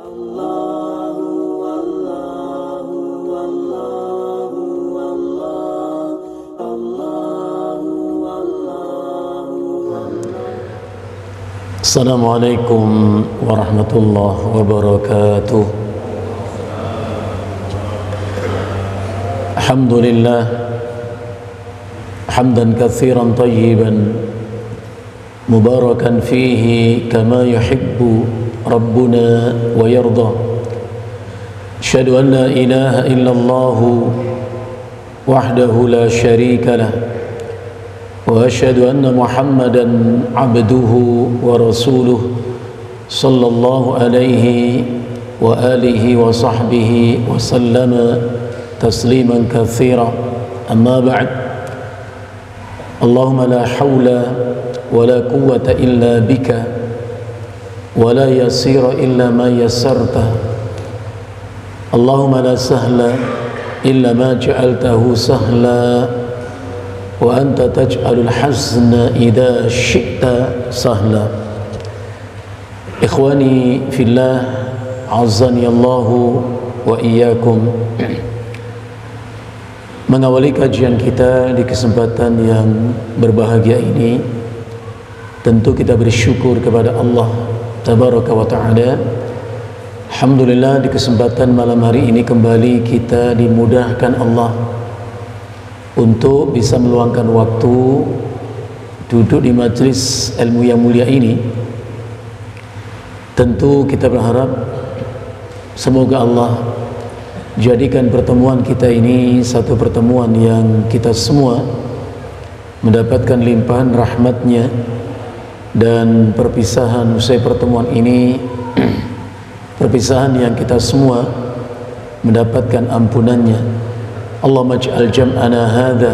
Assalamualaikum warahmatullahi wabarakatuh. Alhamdulillah hamdan katsiran tayyiban mubarakan fihi kama yuhibbu rabbuna wa yarda. Asyhadu an la ilaha illallah wahdahu la syarika lah wa asyhadu anna Muhammadan abduhu wa rasuluh sallallahu alaihi wa alihi wa sahbihi wa sallama tasliman katsira. Amma ba'd. Allahumma la hawla wa la quwwata illa bika wa la yasira illa ma yassarta. Allahumma la sahla illa ma ja'altahu sahla wa anta taj'alul hazna idza syi'ta sahla. Ikhwani fillah, azzani Allahu wa iyyakum. Mengawali kajian kita di kesempatan yang berbahagia ini, tentu kita bersyukur kepada Allah tabaraka wa ta'ala. Alhamdulillah, di kesempatan malam hari ini kembali kita dimudahkan Allah untuk bisa meluangkan waktu duduk di majelis ilmu yang mulia ini. Tentu kita berharap semoga Allah jadikan pertemuan kita ini satu pertemuan yang kita semua mendapatkan limpahan rahmatnya, dan perpisahan usai pertemuan ini perpisahan yang kita semua mendapatkan ampunannya. Allahumma ij'al jam'ana hadha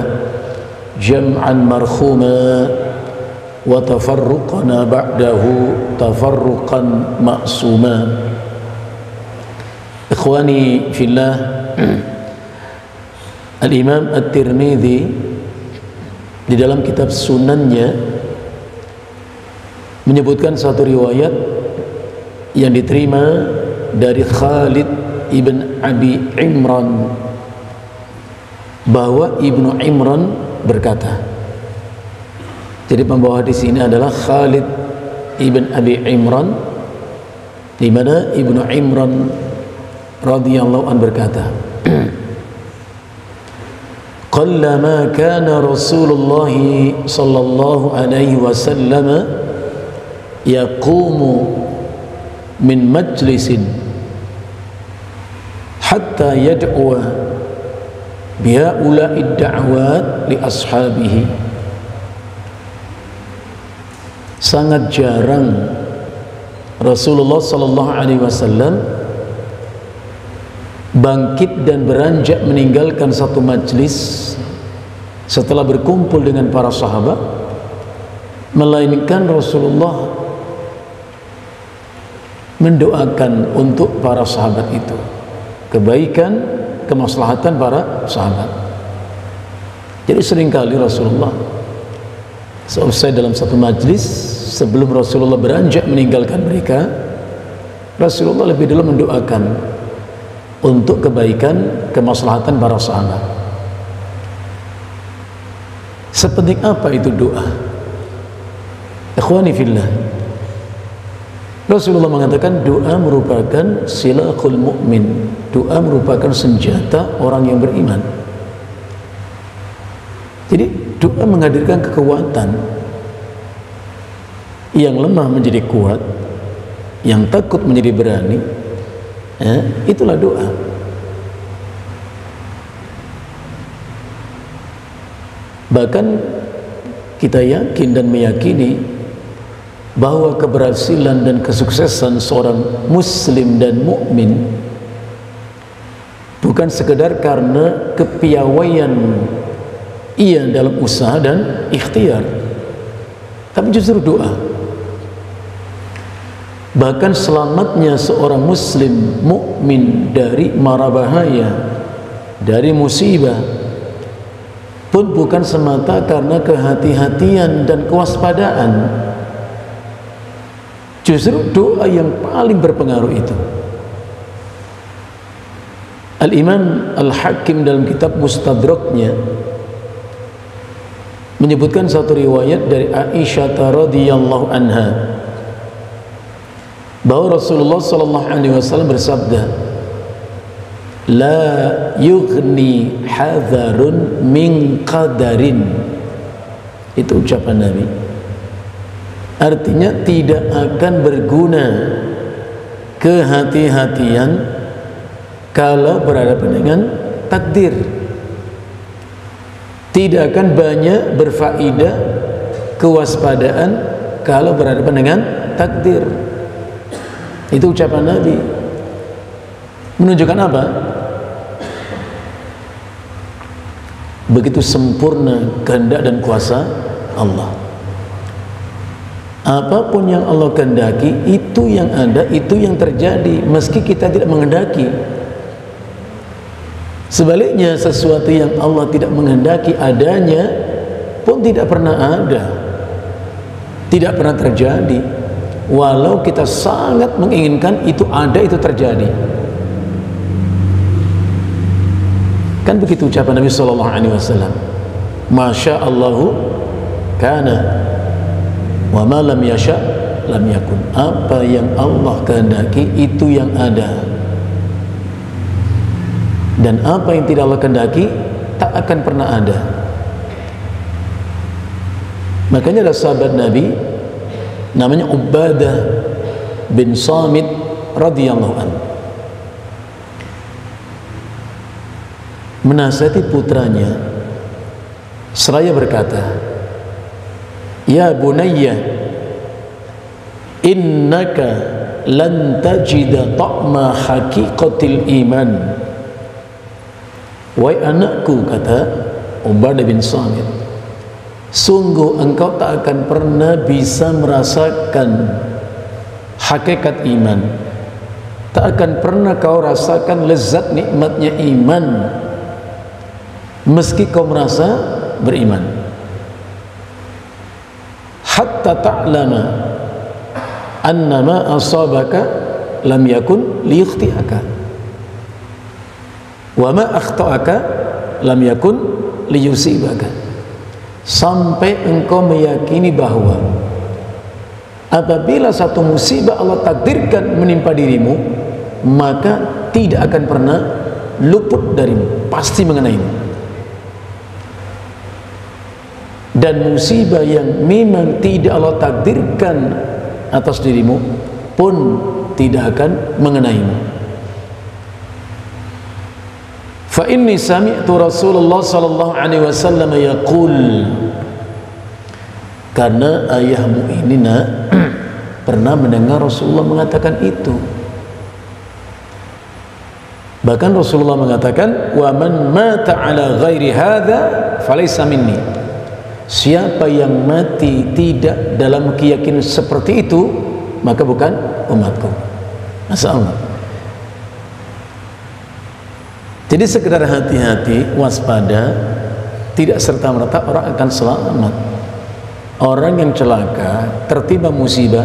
jam'an marhuma wa tafarruqana ba'dahu tafarruqan ma'suma. Ikhwani fillah, Al-Imam At-Tirmidzi di dalam kitab sunannya menyebutkan satu riwayat yang diterima dari Khalid ibn Abi Imran, bahwa Ibnu Imran berkata. Jadi pembawa hadis ini adalah Khalid ibn Abi Imran, di mana Ibnu Imran radhiyallahu anhu berkata, qallama kana Rasulullah sallallahu alaihi wasallam yaqumu min majlisin hatta yad'uwa bihaula'id da'wat li ashabihi. Sangat jarang Rasulullah sallallahu alaihi wasallam bangkit dan beranjak meninggalkan satu majlis setelah berkumpul dengan para sahabat, melainkan Rasulullah mendoakan untuk para sahabat itu kebaikan, kemaslahatan para sahabat. Jadi seringkali Rasulullah selesai dalam satu majlis, sebelum Rasulullah beranjak meninggalkan mereka, Rasulullah lebih dulu mendoakan untuk kebaikan, kemaslahatan para sahabat. Sepenting apa itu doa? Ikhwani fillah, Rasulullah mengatakan doa merupakan silahul mu'min, doa merupakan senjata orang yang beriman. Jadi doa menghadirkan kekuatan, yang lemah menjadi kuat, yang takut menjadi berani. Itulah doa. Bahkan kita yakin dan meyakini bahwa keberhasilan dan kesuksesan seorang muslim dan mukmin bukan sekedar karena kepiawaian ia dalam usaha dan ikhtiar, tapi justru doa. Bahkan selamatnya seorang muslim mukmin dari mara bahaya, dari musibah, pun bukan semata karena kehati-hatian dan kewaspadaan. Justru doa yang paling berpengaruh itu. Al-Imam Al-Hakim dalam kitab Mustadraknya menyebutkan satu riwayat dari Aisyah radhiyallahu anha bahwa Rasulullah sallallahu alaihi wasallam bersabda, la yughni hadharun min qadarin. Itu ucapan Nabi. Artinya tidak akan berguna kehati-hatian kalau berhadapan dengan takdir. Tidak akan banyak berfaedah kewaspadaan kalau berhadapan dengan takdir. Itu ucapan Nabi. Menunjukkan apa? Begitu sempurna kehendak dan kuasa Allah. Apapun yang Allah kehendaki, itu yang ada, itu yang terjadi, meski kita tidak menghendaki. Sebaliknya, sesuatu yang Allah tidak menghendaki adanya pun tidak pernah ada, tidak pernah terjadi, walau kita sangat menginginkan itu ada, itu terjadi. Kan begitu ucapan Nabi sallallahu alaihi wasallam, masya Allahu kana wa ma lam yasha lam yakun. Apa yang Allah kehendaki itu yang ada, dan apa yang tidak Allah kehendaki tak akan pernah ada. Makanya ada sahabat Nabi namanya Ubadah bin Samit radhiyallahu anhu menasihati putranya seraya berkata, ya bunayya innaka lan tajida ta'ma haqiqatil iman. Wahai anakku, kata Ubadah bin Samit, sungguh engkau tak akan pernah bisa merasakan hakikat iman, tak akan pernah kau rasakan lezat nikmatnya iman meski kau merasa beriman, hatta ta'lama annama asabaka lam yakun liyukhti'aka wa ma akhta'aka lam yakun liyusibaka. Sampai engkau meyakini bahwa apabila satu musibah Allah takdirkan menimpa dirimu, maka tidak akan pernah luput darimu, pasti mengenaimu. Dan musibah yang memang tidak Allah takdirkan atas dirimu pun tidak akan mengenaimu. Fa inni sami'tu Rasulullah sallallahu alaihi wasallam yaqul, karena ayahmu ini nak pernah mendengar Rasulullah mengatakan itu. Bahkan Rasulullah mengatakan, wa man mata ala ghairi hadza falaysa minni. Siapa yang mati tidak dalam keyakinan seperti itu, maka bukan umatku. Masya Allah. Jadi sekedar hati-hati, waspada, tidak serta-merta orang akan selamat. Orang yang celaka, tertimpa musibah,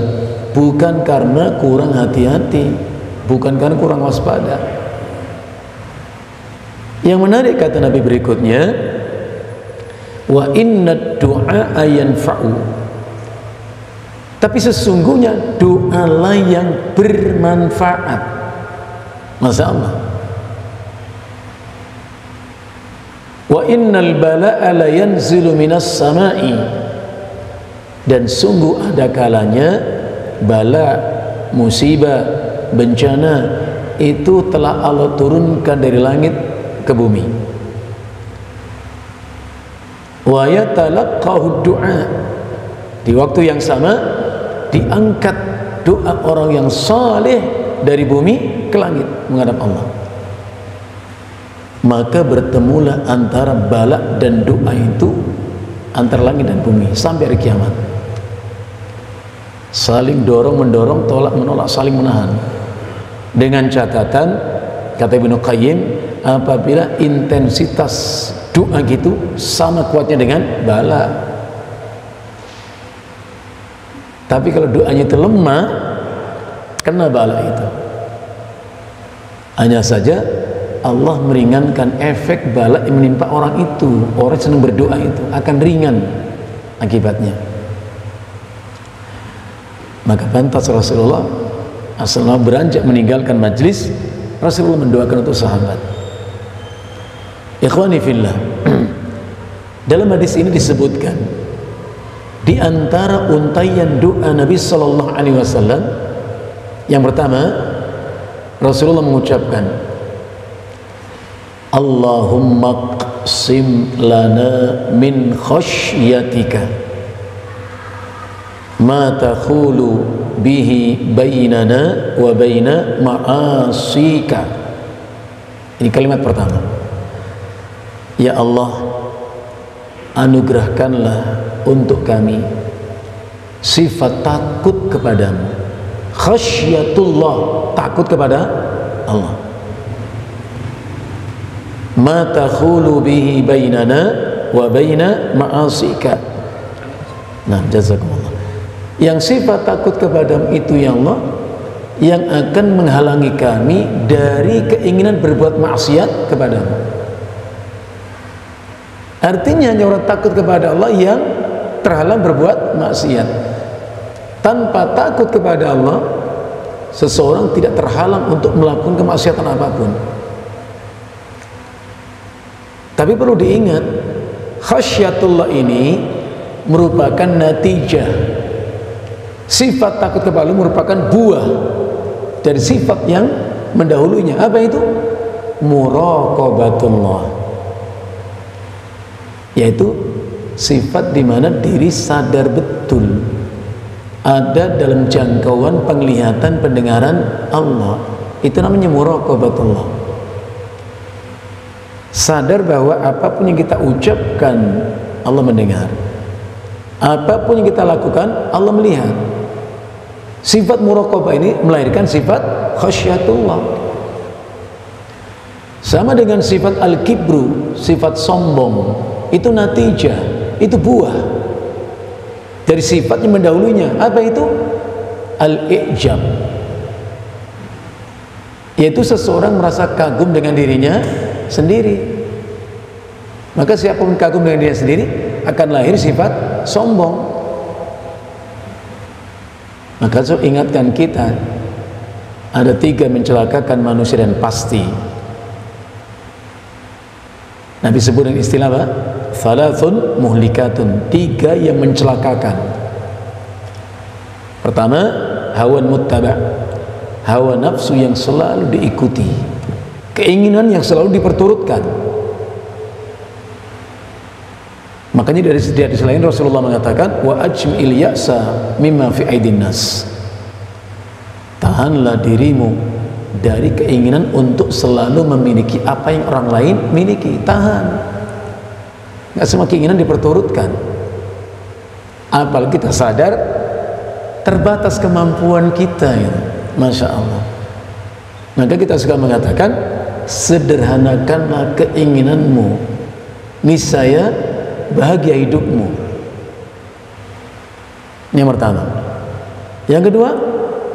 bukan karena kurang hati-hati, bukan karena kurang waspada. Yang menarik kata Nabi berikutnya, wa inna du'a yanfa'u. Tapi sesungguhnya doalah yang bermanfaat. Masya Allah. Wa innal bala'a la yanzilu minas sama'i. Dan sungguh ada kalanya bala, musibah, bencana itu telah Allah turunkan dari langit ke bumi. Wa yatalaqahu du'a. Di waktu yang sama diangkat doa orang yang saleh dari bumi ke langit menghadap Allah. Maka bertemulah antara bala dan doa itu, antara langit dan bumi sampai hari kiamat. Saling dorong mendorong, tolak menolak, saling menahan. Dengan catatan, kata Ibnu Qayyim, apabila intensitas doa gitu sama kuatnya dengan bala. Tapi kalau doanya itu lemah, kena bala itu. Hanya saja Allah meringankan efek bala yang menimpa orang itu. Orang senang berdoa itu akan ringan akibatnya. Maka pantas Rasulullah asal beranjak meninggalkan majlis, Rasulullah mendoakan untuk sahabat. Ikhwani fillah, dalam hadis ini disebutkan di antara untaian doa Nabi sallallahu alaihi wasallam, yang pertama Rasulullah mengucapkan, Allahumma qsim lana min khasyatika ma takhulu bihi bainana wa baina ma'asika. Ini kalimat pertama. Ya Allah, anugerahkanlah untuk kami sifat takut kepadamu. Khasyatullah, takut kepada Allah. Ma takhulu bihi bainana wa baina ma'asika. Nah, jazakumullah. Yang sifat takut kepadamu itu ya Allah, yang akan menghalangi kami dari keinginan berbuat maksiat kepadamu. Artinya hanya orang takut kepada Allah yang terhalang berbuat maksiat. Tanpa takut kepada Allah, seseorang tidak terhalang untuk melakukan kemaksiatan apapun. Tapi perlu diingat, khasyatullah ini merupakan natijah. Sifat takut kepada Allah merupakan buah dari sifat yang mendahulunya. Apa itu? Muraqabatullah, yaitu sifat di mana diri sadar betul ada dalam jangkauan penglihatan pendengaran Allah. Itu namanya muraqabatullah. Sadar bahwa apapun yang kita ucapkan Allah mendengar, apapun yang kita lakukan Allah melihat. Sifat muraqabah ini melahirkan sifat khasyatullah. Sama dengan sifat al-kibru, sifat sombong, itu natijah, itu buah dari sifat yang mendahulunya. Apa itu? Al-i'jab, yaitu seseorang merasa kagum dengan dirinya sendiri. Maka siapapun kagum dengan dirinya sendiri akan lahir sifat sombong. Maka saya ingatkan kita, ada 3 mencelakakan manusia dan pasti. Nabi sebut dengan istilah apa? Thalathun muhlikatun, 3 yang mencelakakan. Pertama, hawan muttaba', hawa nafsu yang selalu diikuti, keinginan yang selalu diperturutkan. Makanya dari hadis lain Rasulullah mengatakan, wa ajmil ya'sa mimma fi aidin nas. Tahanlah dirimu dari keinginan untuk selalu memiliki apa yang orang lain miliki. Tahan. Nggak semua keinginan diperturutkan. Apalagi kita sadar terbatas kemampuan kita ya. Masya Allah. Maka kita suka mengatakan, sederhanakanlah keinginanmu, niscaya bahagia hidupmu. Ini yang pertama. Yang kedua,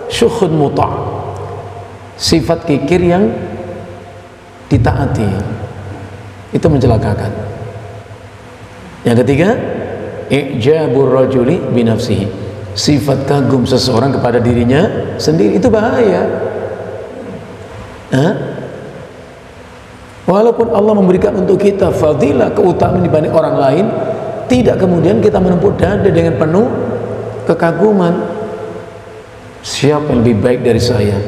syukhun muta', sifat kikir yang ditaati, itu mencelakakan. Yang ketiga, i'jabur rajuli binafsihi, sifat kagum seseorang kepada dirinya sendiri, itu bahaya. Walaupun Allah memberikan untuk kita fadilah, keutamaan dibanding orang lain, tidak kemudian kita menempuh dada dengan penuh kekaguman. Siapa yang lebih baik dari saya,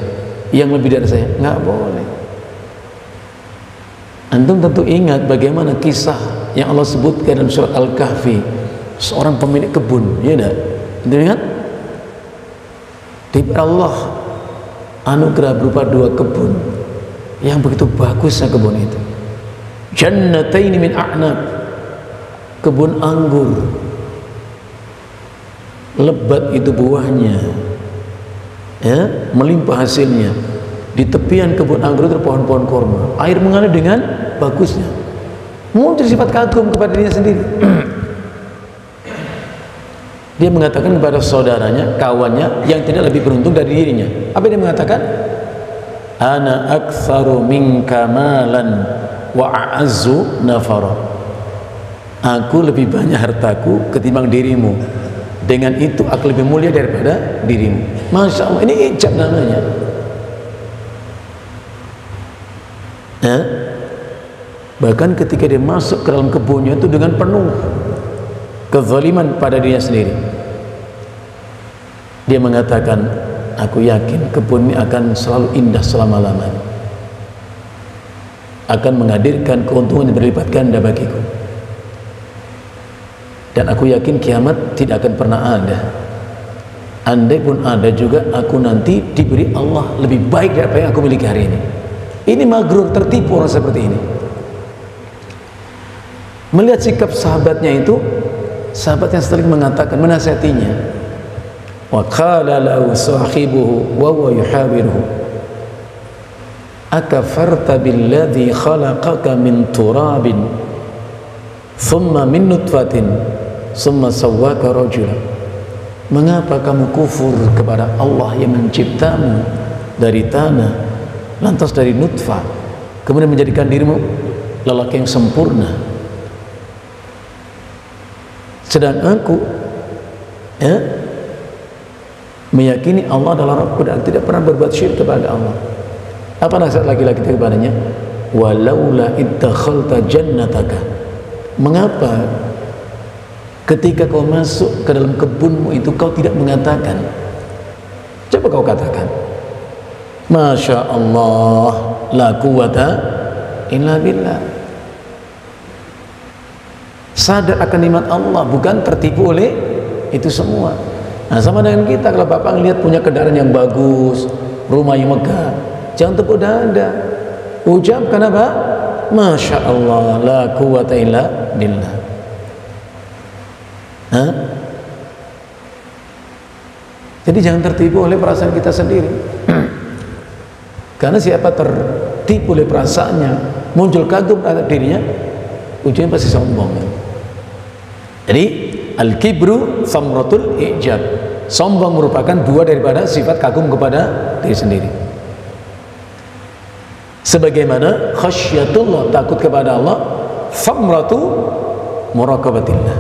yang lebih dari saya? Nggak boleh. Antum tentu ingat bagaimana kisah yang Allah sebutkan dalam surat Al-Kahfi, seorang pemilik kebun, ya enggak? Itu ingat? Diberi Allah anugerah berupa 2 kebun yang begitu bagusnya kebun itu. Jannataini min a'nab, kebun anggur, lebat itu buahnya, ya, melimpah hasilnya. Di tepian kebun anggur itu pohon-pohon kurma, air mengalir dengan bagusnya. Muncul sifat kagum kepada dirinya sendiri. Dia mengatakan kepada saudaranya, kawannya yang tidak lebih beruntung dari dirinya. Apa dia mengatakan? ana aktsaru minka malan wa a'azzu nafara. Aku lebih banyak hartaku ketimbang dirimu, dengan itu aku lebih mulia daripada dirimu. Masya Allah, ini ijab namanya. Bahkan ketika dia masuk ke dalam kebunnya itu dengan penuh kezaliman pada dirinya sendiri, dia mengatakan, aku yakin kebun ini akan selalu indah selama-lamanya, akan menghadirkan keuntungan yang berlipat ganda bagiku, dan aku yakin kiamat tidak akan pernah ada. Andai pun ada juga, aku nanti diberi Allah lebih baik dari apa yang aku miliki hari ini. Ini magrur, tertipu orang seperti ini. Melihat sikap sahabatnya itu, sahabat yang sering mengatakan, menasihatinya, wa qala lahu sahibuhu wa huwa yuhawiruhu, akafarta billadhi khalaqaka min turabin thumma min nutfatin thumma sawwaka rajula. Mengapa kamu kufur kepada Allah yang menciptamu dari tanah, lantas dari nutfah, kemudian menjadikan dirimu lelaki yang sempurna? Sedang aku meyakini Allah adalah Rabb dan tidak pernah berbuat syirik kepada Allah. Apa nasihat laki-laki kepadanya? Walaula iddakhalta jannataka, mengapa ketika kau masuk ke dalam kebunmu itu kau tidak mengatakan, coba kau katakan, Masya Allah, la quwata illa billah. Sadar akan nikmat Allah, bukan tertipu oleh itu semua. Nah, sama dengan kita, kalau bapak ngelihat punya kendaraan yang bagus, rumah yang megah, jangan tepuk dada, ucapkan apa? Masya Allah, la quwata illa billah. Jadi jangan tertipu oleh perasaan kita sendiri. Karena siapa tertipu oleh perasaannya, muncul kagum terhadap dirinya, ujungnya pasti sombong. Jadi al-kibru thamratul ijab, sombong merupakan buah daripada sifat kagum kepada diri sendiri. Sebagaimana khasyatullah, takut kepada Allah, thamratu muraqabatillah,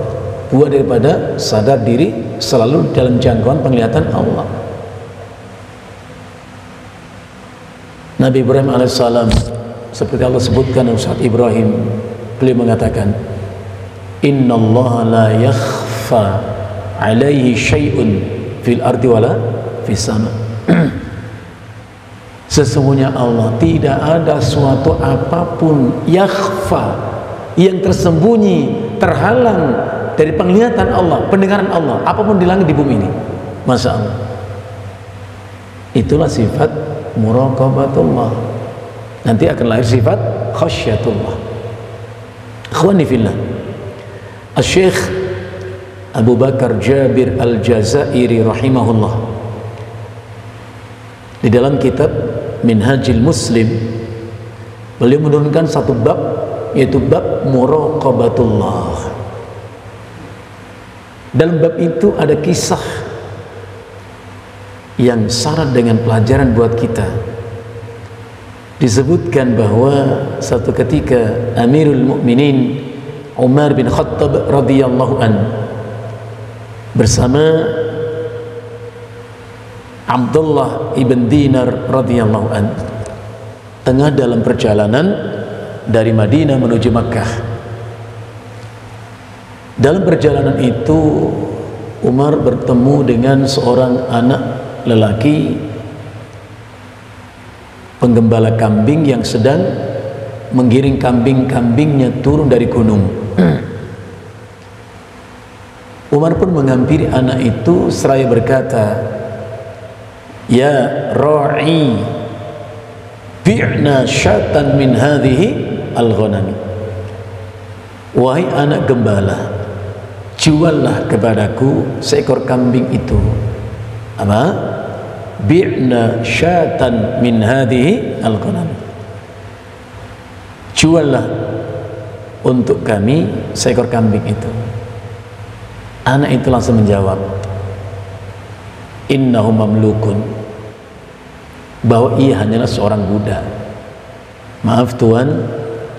buah daripada sadar diri selalu dalam jangkauan penglihatan Allah. Nabi Ibrahim alaihissalam, seperti Allah sebutkan dalam surat Ibrahim, beliau mengatakan, Inna Allah la yakhfa alaihi syai'un fil ardi wala fis sama. Sesungguhnya Allah tidak ada suatu apapun yakhfa, yang tersembunyi, terhalang dari penglihatan Allah, pendengaran Allah, apapun di langit di bumi ini. Masya Allah, itulah sifat muraqabatullah. Nanti akan lahir sifat khasyatullah. Ikhwani fillah, Syekh Abu Bakar Jabir Al-Jazairi rahimahullah, di dalam kitab Minhajil Muslim, beliau menurunkan satu bab, yaitu bab muraqabatullah. Dalam bab itu ada kisah yang syarat dengan pelajaran buat kita. Disebutkan bahwa satu ketika Amirul Mukminin Umar bin Khattab radhiyallahu an bersama Abdullah ibn Dinar radhiyallahu an tengah dalam perjalanan dari Madinah menuju Makkah. Dalam perjalanan itu Umar bertemu dengan seorang anak lelaki penggembala kambing yang sedang menggiring kambing-kambingnya turun dari gunung. Umar pun menghampiri anak itu seraya berkata, Ya ra'i, bi'na syatan min hadhihi al-ghanami. Wahai anak gembala, juallah kepadaku seekor kambing itu. Apa? Bi'na syatan min hadhihi al-ghanami. Juallah untuk kami seekor kambing itu. Anak itu langsung menjawab, Innahu mamlukun. bahwa ia hanyalah seorang budak. Maaf Tuan,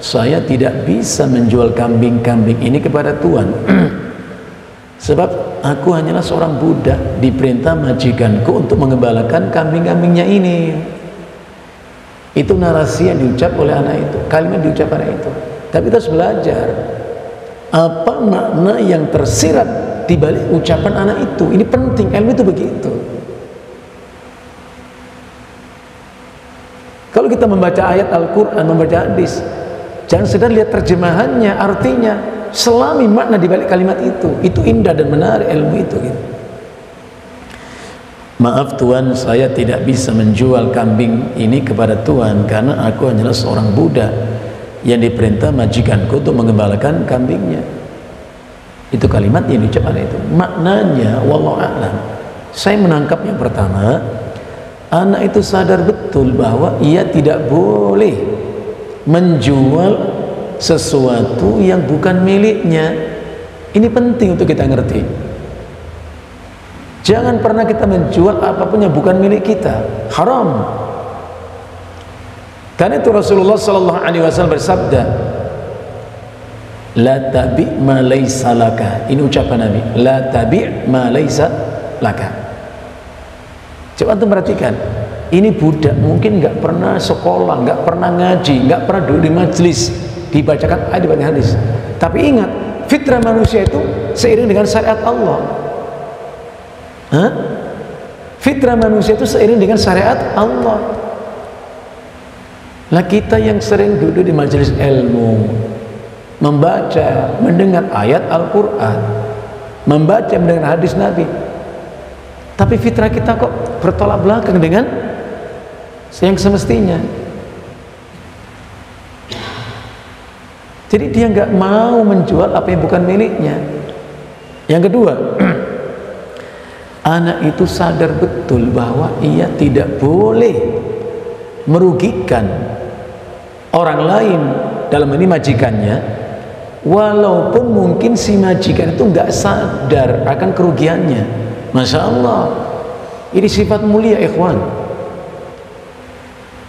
saya tidak bisa menjual kambing-kambing ini kepada Tuan. Sebab aku hanyalah seorang budak, diperintah majikanku untuk mengembalakan kambing-kambingnya ini. Itu narasi yang diucap oleh anak itu, kalimat diucap anak itu. Tapi kita harus belajar apa makna yang tersirat di balik ucapan anak itu. Ini penting, ilmu itu begitu. Kalau kita membaca ayat Al-Quran, membaca hadis, jangan sekedar lihat terjemahannya, artinya, selami makna di balik kalimat itu. Itu indah dan menarik ilmu itu gitu. Maaf Tuan, saya tidak bisa menjual kambing ini kepada Tuan karena aku hanyalah seorang budak yang diperintah majikanku untuk mengembalakan kambingnya. Itu kalimat yang diucapkan itu. Maknanya wallahu a'lam. Saya menangkap yang pertama, anak itu sadar betul bahwa ia tidak boleh menjual sesuatu yang bukan miliknya. Ini penting untuk kita ngerti. Jangan pernah kita menjual apapun yang bukan milik kita, haram. Karena itu Rasulullah sallallahu alaihi wasallam bersabda, la tabi' ma laysa laka. Ini ucapan Nabi, la tabi' ma laysa laka. Coba antum perhatikan, ini budak mungkin nggak pernah sekolah, nggak pernah ngaji, nggak pernah duduk di majelis dibacakan ayat, dibacakan hadis. Tapi ingat, fitrah manusia itu seiring dengan syariat Allah. Fitrah manusia itu seiring dengan syariat Allah. Lah kita yang sering duduk di majelis ilmu, membaca, mendengar ayat Al-Quran, membaca, mendengar hadis Nabi, tapi fitrah kita kok bertolak belakang dengan yang semestinya. Jadi dia nggak mau menjual apa yang bukan miliknya. Yang kedua, anak itu sadar betul bahwa ia tidak boleh merugikan orang lain, dalam ini majikannya, walaupun mungkin si majikan itu nggak sadar akan kerugiannya. Masya Allah, ini sifat mulia ikhwan.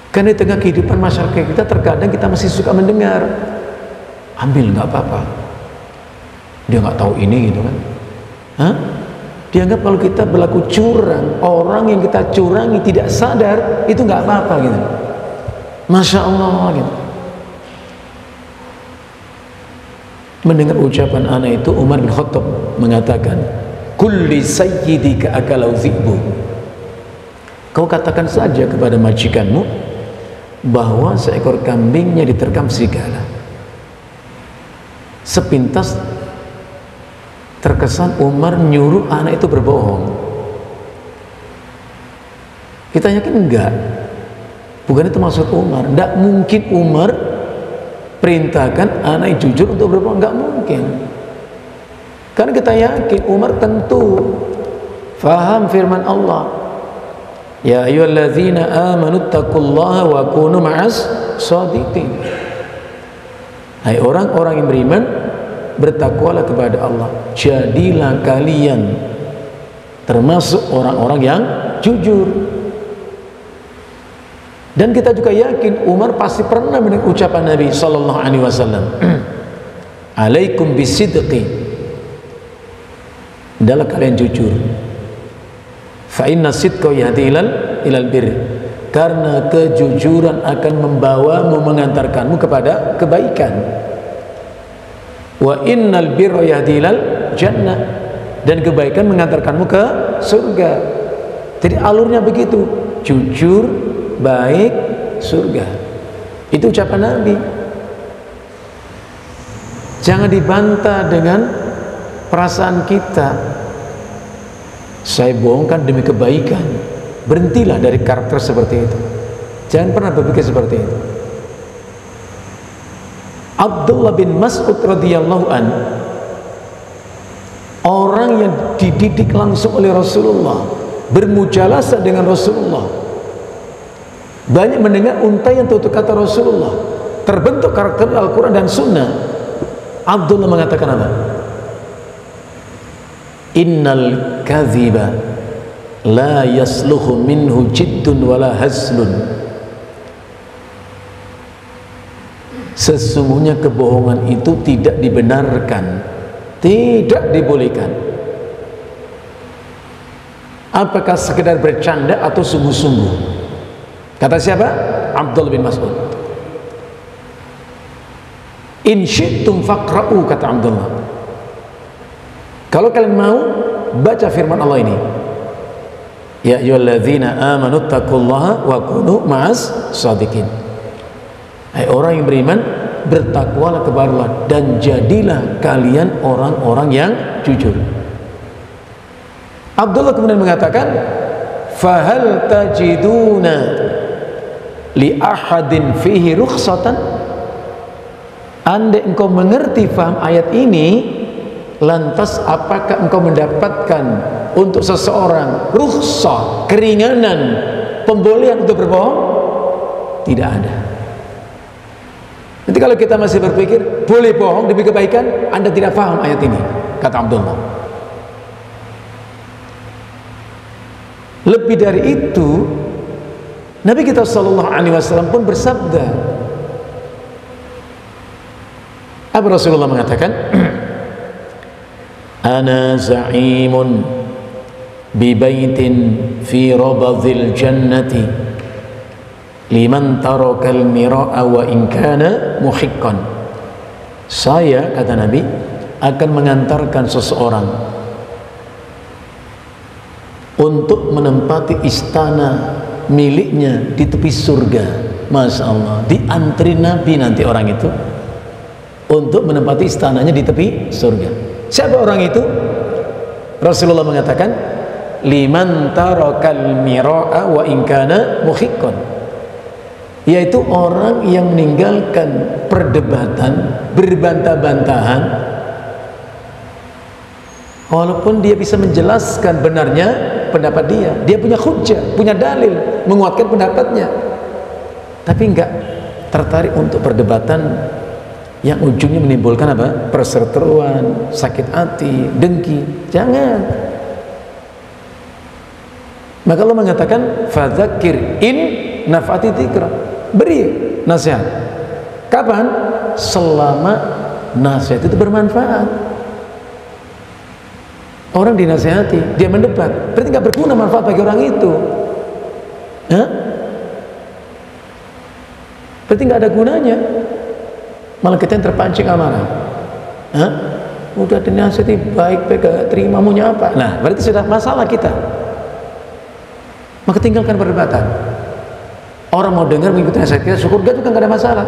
Karena di tengah kehidupan masyarakat kita terkadang kita masih suka mendengar, ambil nggak apa-apa, dia nggak tahu ini gitu kan. Dianggap kalau kita berlaku curang, orang yang kita curangi tidak sadar, itu nggak apa-apa gitu. Masya Allah gitu. Mendengar ucapan anak itu, Umar bin Khattab mengatakan, kulli sayyidika akalau zi'bu. Kau katakan saja kepada majikanmu bahwa seekor kambingnya diterkam serigala. Sepintas terkesan Umar nyuruh anak itu berbohong. Kita yakin enggak? Bukan itu maksud Umar. Tidak mungkin Umar perintahkan anak jujur untuk berbohong, enggak mungkin. Karena kita yakin Umar tentu faham firman Allah, ya ayyuhalladzina amanu taqullaha wa kunu ma'as shadiqin. Hai orang-orang yang beriman, bertakwalah kepada Allah, jadilah kalian termasuk orang-orang yang jujur. Dan kita juga yakin Umar pasti pernah mendengar ucapan Nabi sallallahu alaihi wasallam, alaikum bisidqi, adalah kalian jujur, fa inna sidqa yahdi ilal bir, karena kejujuran akan membawamu, mengantarkanmu kepada kebaikan. Wa innal birra yahdi ilal jannah, dan kebaikan mengantarkanmu ke surga. Jadi alurnya begitu, jujur, baik, surga. Itu ucapan Nabi. Jangan dibantah dengan perasaan kita, saya bohongkan demi kebaikan. Berhentilah dari karakter seperti itu. Jangan pernah berpikir seperti itu. Abdullah bin Mas'ud radhiyallahu an, orang yang dididik langsung oleh Rasulullah, bermujalasah dengan Rasulullah, banyak mendengar unta yang tutur kata Rasulullah, terbentuk karakter Al-Quran dan Sunnah. Abdullah mengatakan apa? Innal kadhiba la yasluhu minhu jiddun wala hazlun. Sesungguhnya kebohongan itu tidak dibenarkan, tidak dibolehkan. Apakah sekedar bercanda atau sungguh-sungguh? Kata siapa? Abdullah bin Mas'ud. In syi'tum faqra'u, kata Abdullah. Kalau kalian mau, baca firman Allah ini. Ya ayyuhalladzina amanu taqullaha wa kunu ma'as shadiqin. Hai orang yang beriman, bertakwalah kepada Allah dan jadilah kalian orang-orang yang jujur. Abdullah kemudian mengatakan, fahal tajiduna li ahadin fihi rukhsatan. Andai engkau mengerti faham ayat ini, lantas apakah engkau mendapatkan untuk seseorang rukhsah, keringanan, pembolehan untuk berbohong? Tidak ada. Nanti kalau kita masih berpikir boleh bohong demi kebaikan, Anda tidak paham ayat ini, kata Abdullah. Lebih dari itu, Nabi kita sallallahu alaihi wasallam pun bersabda. Apa Rasulullah mengatakan? Ana za'imun bi baitin fi rabadhil jannati liman tarakal mira'a wa in kana muhiqqan. Saya, kata Nabi, akan mengantarkan seseorang untuk menempati istana miliknya di tepi surga. Masya Allah, diantri Nabi nanti orang itu untuk menempati istananya di tepi surga. Siapa orang itu? Rasulullah mengatakan, liman tarakal mira'a wa in kana muhiqqan, yaitu orang yang meninggalkan perdebatan, berbantah-bantahan, walaupun dia bisa menjelaskan benarnya pendapat dia punya hujjah, punya dalil menguatkan pendapatnya, tapi enggak tertarik untuk perdebatan yang ujungnya menimbulkan apa? Perseteruan, sakit hati, dengki. Jangan. Maka Allah mengatakan, fadzakir in naf'ati dzikra. Beri nasihat. Kapan? Selama nasihat itu bermanfaat. Orang dinasihati, dia mendebat, berarti nggak berguna manfaat bagi orang itu. Hah? Berarti nggak ada gunanya. Malah kita yang terpancing amarah. Hah? Udah dinasihati baik-baik, gak terima, maunya apa? Nah, berarti sudah masalah kita. Maka tinggalkan perdebatan. Orang mau dengar mengikuti nasihat kita, syukur, juga nggak ada masalah.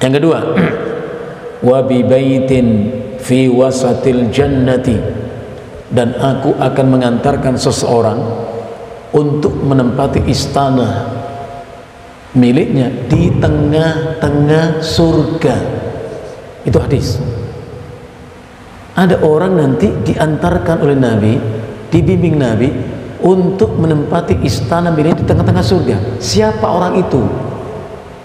Yang kedua, wa bi baitin fi wasatil jannati, dan aku akan mengantarkan seseorang untuk menempati istana miliknya di tengah-tengah surga. Itu hadis. Ada orang nanti diantarkan oleh Nabi, dibimbing Nabi untuk menempati istana miliknya di tengah-tengah surga. Siapa orang itu?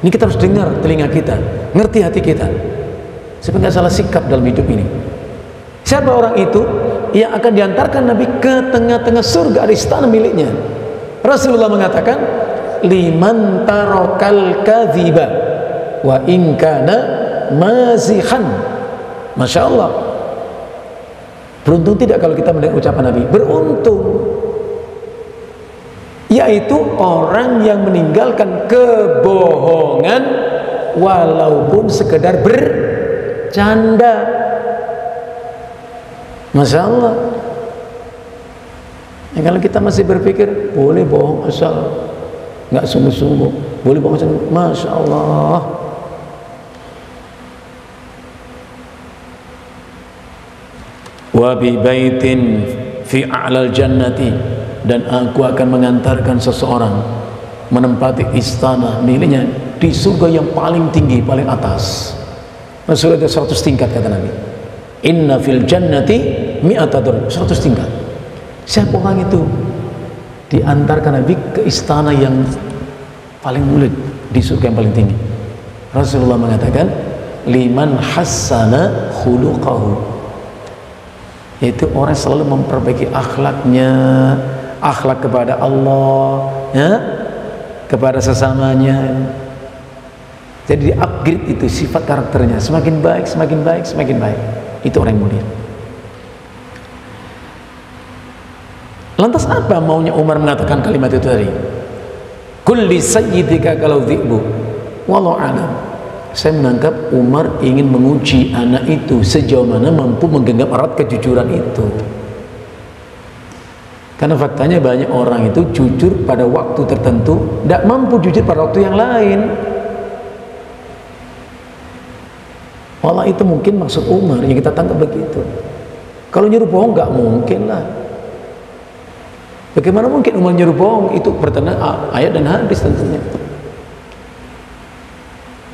Ini kita harus dengar telinga kita, ngerti hati kita, supaya nggak salah sikap dalam hidup ini. Siapa orang itu yang akan diantarkan Nabi ke tengah-tengah surga, ada istana miliknya? Rasulullah mengatakan, liman tarakal kadhiba wa in kana mazihan. Masya Allah, beruntung tidak kalau kita mendengar ucapan Nabi? Beruntung, yaitu orang yang meninggalkan kebohongan walaupun sekedar bercanda. Masya Allah. Ya, kalau kita masih berpikir boleh bohong asal nggak sungguh-sungguh, boleh bohong asal, Masya Allah. Wa bi baitin fi a'lal jannati, dan aku akan mengantarkan seseorang menempati istana miliknya di surga yang paling tinggi, paling atas. Surga ada 100 tingkat, kata Nabi. Inna fil jannati mi'ata dar, 100 tingkat. Siapa orang itu? Diantarkan Nabi ke istana yang paling mulia di surga yang paling tinggi. Rasulullah mengatakan, liman hassana khuluqahu, yaitu orang selalu memperbaiki akhlaknya, akhlak kepada Allah, ya, kepada sesamanya. Jadi di-upgrade itu sifat karakternya, semakin baik, semakin baik, semakin baik. Itu orang yang mulia. Lantas apa maunya Umar mengatakan kalimat itu tadi? Kulli sayyidika kalau dhi'bu. Wallahu a'lam. Saya menangkap Umar ingin menguji anak itu sejauh mana mampu menggenggam erat kejujuran itu. Karena faktanya banyak orang itu jujur pada waktu tertentu, tidak mampu jujur pada waktu yang lain. Walau itu mungkin maksud Umar yang kita tangkap begitu. Kalau nyuruh bohong nggak mungkin lah. Bagaimana mungkin Umar nyuruh bohong? Itu bertentangan ayat dan hadis tentunya.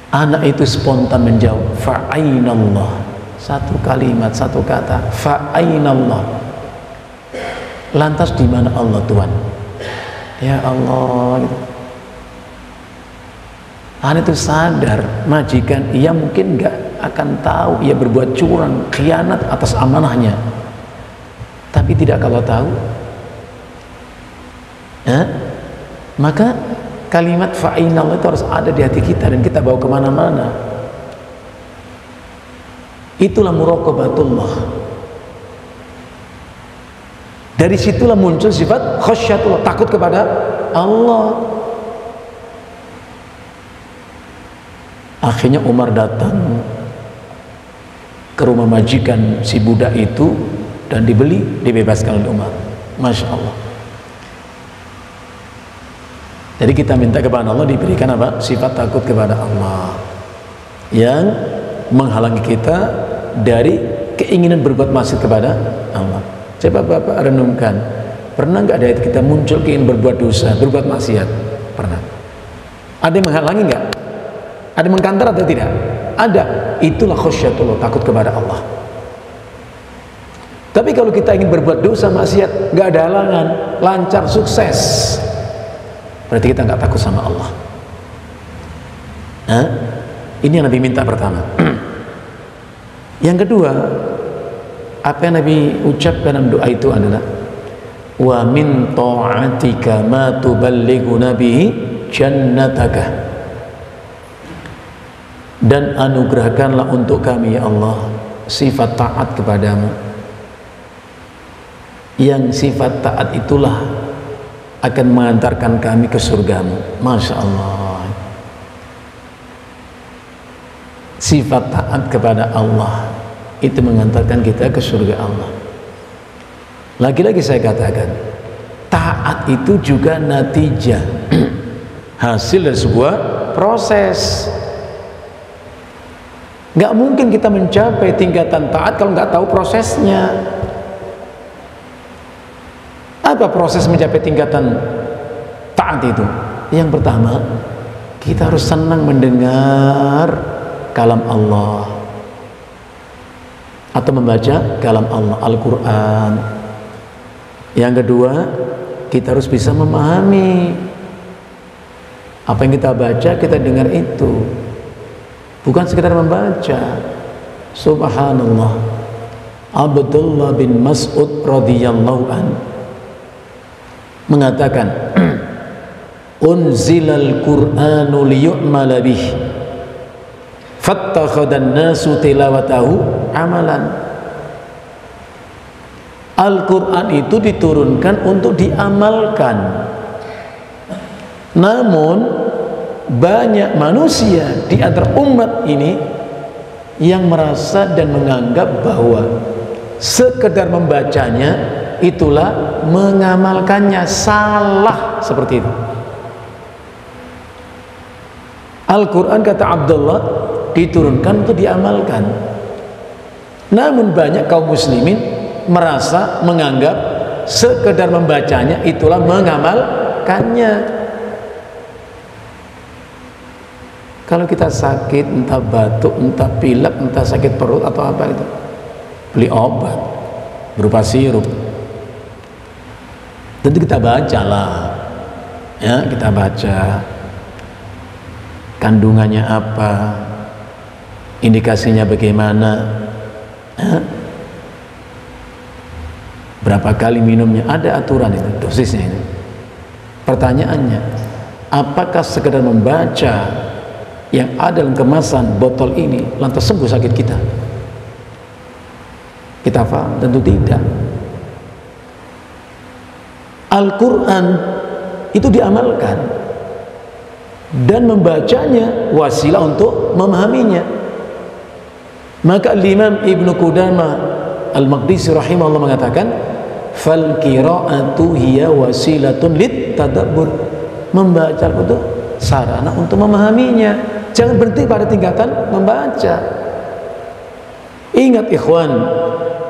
Anak itu spontan menjawab, fa'ainallah. Satu kalimat, satu kata, fa'ainallah. Lantas di mana Allah Tuhan? Ya Allah. Gitu. Anak itu sadar majikan ia mungkin nggak akan tahu ia berbuat curang, khianat atas amanahnya. Tapi tidak kalau tahu, maka kalimat fa'inallah itu harus ada di hati kita dan kita bawa kemana-mana. Itulah muraqabatullah. Dari situlah muncul sifat khasyatullah, takut kepada Allah. Akhirnya Umar datang ke rumah majikan si budak itu dan dibebaskan oleh Umar. Masya Allah. Jadi kita minta kepada Allah diberikan apa? Sifat takut kepada Allah yang menghalangi kita dari keinginan berbuat maksiat kepada Allah. Coba Bapak renungkan, pernah nggak ada kita muncul keinginan berbuat dosa, berbuat maksiat? Pernah. Ada yang menghalangi nggak? Ada yang mengkantar atau tidak? Ada. Itulah khasyatullah, takut kepada Allah. Tapi kalau kita ingin berbuat dosa maksiat, nggak ada halangan, lancar, sukses, berarti kita nggak takut sama Allah. Ini yang Nabi minta pertama. Yang kedua, apa yang Nabi ucapkan dalam doa itu adalah wa min ta'atika ma tuballighuna bihi jannataka, dan anugerahkanlah untuk kami ya Allah sifat taat kepadamu, yang sifat taat itulah akan mengantarkan kami ke surgamu. Masya Allah. Sifat taat kepada Allah itu mengantarkan kita ke surga Allah. Lagi-lagi saya katakan, taat itu juga natijah hasil dari sebuah proses. Nggak mungkin kita mencapai tingkatan taat kalau nggak tahu prosesnya. Apa proses mencapai tingkatan taat itu? Yang pertama, kita harus senang mendengar kalam Allah atau membaca kalam Allah, Al-Quran. Yang kedua, kita harus bisa memahami apa yang kita baca, kita dengar itu, bukan sekedar membaca. Subhanallah, Abdullah bin Mas'ud radhiyallahu anhu mengatakan, unzilal Qur'anu liyu'mala bih fattakhadhan nasu tilawatahu amalan. Al-Quran itu diturunkan untuk diamalkan, namun banyak manusia di antara umat ini yang merasa dan menganggap bahwa sekedar membacanya itulah mengamalkannya. Salah seperti itu. Al-Quran, kata Abdullah, diturunkan untuk diamalkan, namun banyak kaum muslimin merasa menganggap sekedar membacanya itulah mengamalkannya. Kalau kita sakit, entah batuk, entah pilek, entah sakit perut atau apa itu, beli obat berupa sirup, tentu kita bacalah, ya, kita baca kandungannya apa, indikasinya bagaimana, ya. berapa kali minumnya, ada aturan itu, dosisnya itu. Pertanyaannya, apakah sekedar membaca yang ada dalam kemasan botol ini lantas sembuh sakit kita? Kita paham? Tentu tidak. Al-Quran itu diamalkan dan membacanya wasilah untuk memahaminya. Maka Imam Ibnu Qudamah Al-Maqdisi rahimahullah mengatakan, fal qira'atu hiya wasilatun lit tadabbur. Membaca itu sarana untuk memahaminya. Jangan berhenti pada tingkatan membaca. Ingat ikhwan,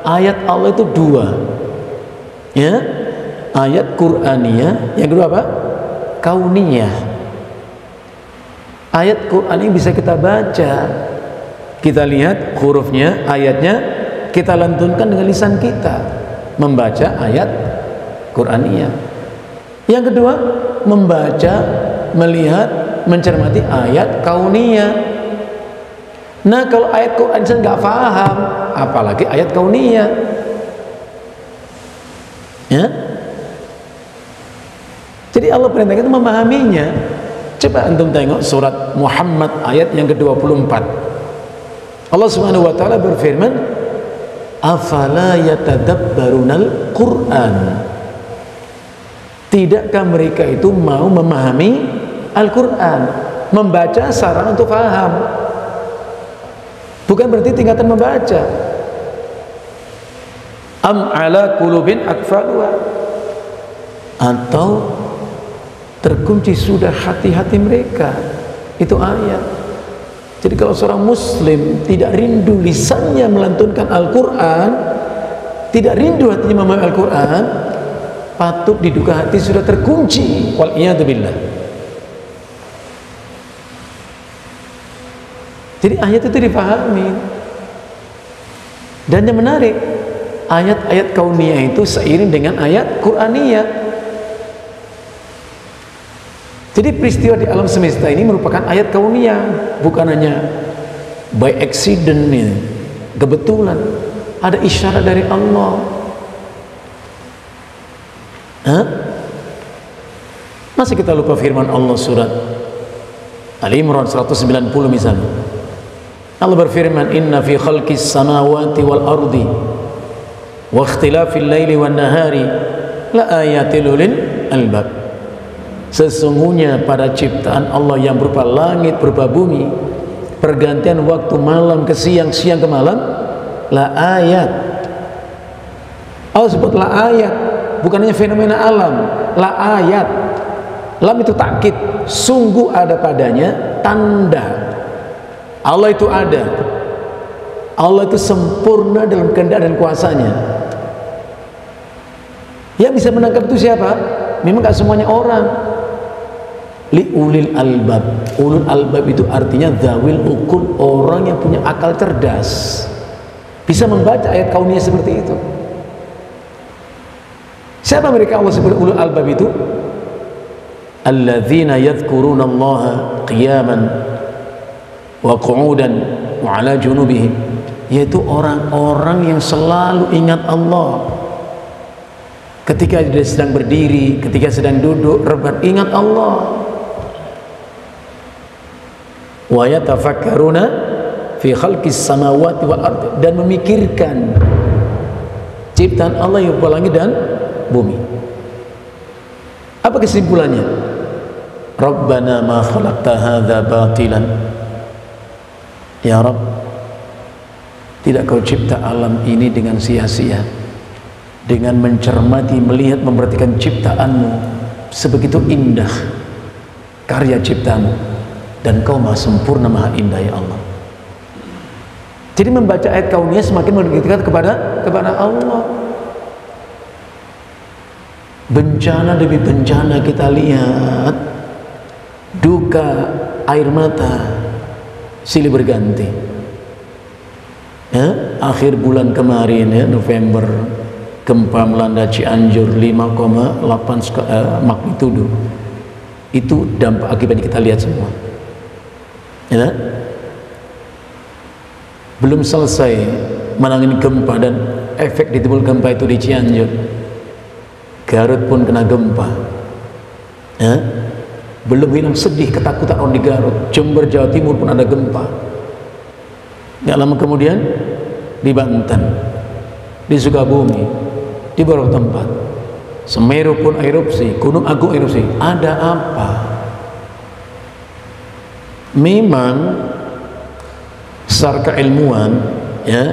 ayat Allah itu dua, ya, ayat Qur'aniyah, yang kedua apa? Kauniyah. Ayat Qur'an ini bisa kita baca, kita lihat hurufnya, ayatnya, kita lantunkan dengan lisan kita, membaca ayat Qur'aniyah. Yang kedua, membaca, melihat, mencermati ayat kauniyah. Nah, kalau ayat Qur'an saya nggak paham, apalagi ayat kauniyah, ya. Jadi Allah perintahkan itu memahaminya. Coba antum tengok surat Muhammad ayat yang ke-24. Allah Subhanahu wa taala berfirman, afala yatadabbarunal Qur'an. Tidakkah mereka itu mau memahami Al-Qur'an, membaca sarana untuk paham? Bukan berarti tingkatan membaca. Am ala qulubin aqfaluha, atau terkunci sudah hati-hati mereka. Itu ayat. Jadi kalau seorang muslim tidak rindu lisannya melantunkan Al-Quran, tidak rindu hatinya memahami Al-Quran, patut diduga hati sudah terkunci. Wal'iyadzubillah. Jadi ayat itu dipahami. Dan yang menarik, ayat-ayat kauniyah itu seiring dengan ayat Qur'aniyah. Jadi peristiwa di alam semesta ini merupakan ayat kauniyah, bukan hanya by accident, kebetulan. Ada isyarat dari Allah. Masih kita lupa firman Allah surat Al-Imran 190 misalnya. Allah berfirman, inna fi khalqis samawati wal ardi wa ikhtilafil laili wan nahari la ayatil ulil albab. Sesungguhnya pada ciptaan Allah yang berupa langit, berupa bumi, pergantian waktu malam ke siang, siang ke malam, la ayat. Allah sebut la ayat, bukan hanya fenomena alam, la ayat. Lam itu takkid, sungguh ada padanya tanda. Allah itu ada. Allah itu sempurna dalam kehendak dan kuasanya. Yang bisa menangkap itu siapa? Memang gak semuanya orang. Li ulil albab. Ulul albab itu artinya zawil ukul, orang yang punya akal cerdas, bisa membaca ayat kauniyah seperti itu. Siapa mereka Allah sebut ulul albab itu? Alladzina yadhkuruna Allaha qiyaman wa qu'udan wa ala junubihim, yaitu orang-orang yang selalu ingat Allah ketika dia sedang berdiri, ketika sedang duduk, rebat, ingat Allah. Wa yatafakkaruna fi khalqis samawati wal ardi, dan memikirkan ciptaan Allah yang berupa langit dan bumi. Apa kesimpulannya? Rabbana ma khalaqta hadza batilan. Ya Rabb, tidak kau cipta alam ini dengan sia-sia. Dengan mencermati, melihat, memperhatikan ciptaanmu, sebegitu indah karya ciptamu, dan kau maha sempurna, maha indah ya Allah. Jadi membaca ayat kauniyah semakin mendekatkan kepada Allah. Bencana demi bencana kita lihat, duka, air mata silih berganti. Akhir bulan kemarin, November, gempa melanda Cianjur 5,8 magnitudo. Itu dampak akibatnya kita lihat semua. Belum selesai menangani gempa dan efek ditimbulkan gempa itu di Cianjur. Garut pun kena gempa. Ya? Belum hilang sedih ketakutan orang di Garut. Jember, Jawa Timur pun ada gempa. Gak lama kemudian di Banten, di Sukabumi, di beberapa tempat. Semeru pun erupsi, Gunung Agung erupsi. Ada apa? Memang secara keilmuan, ya,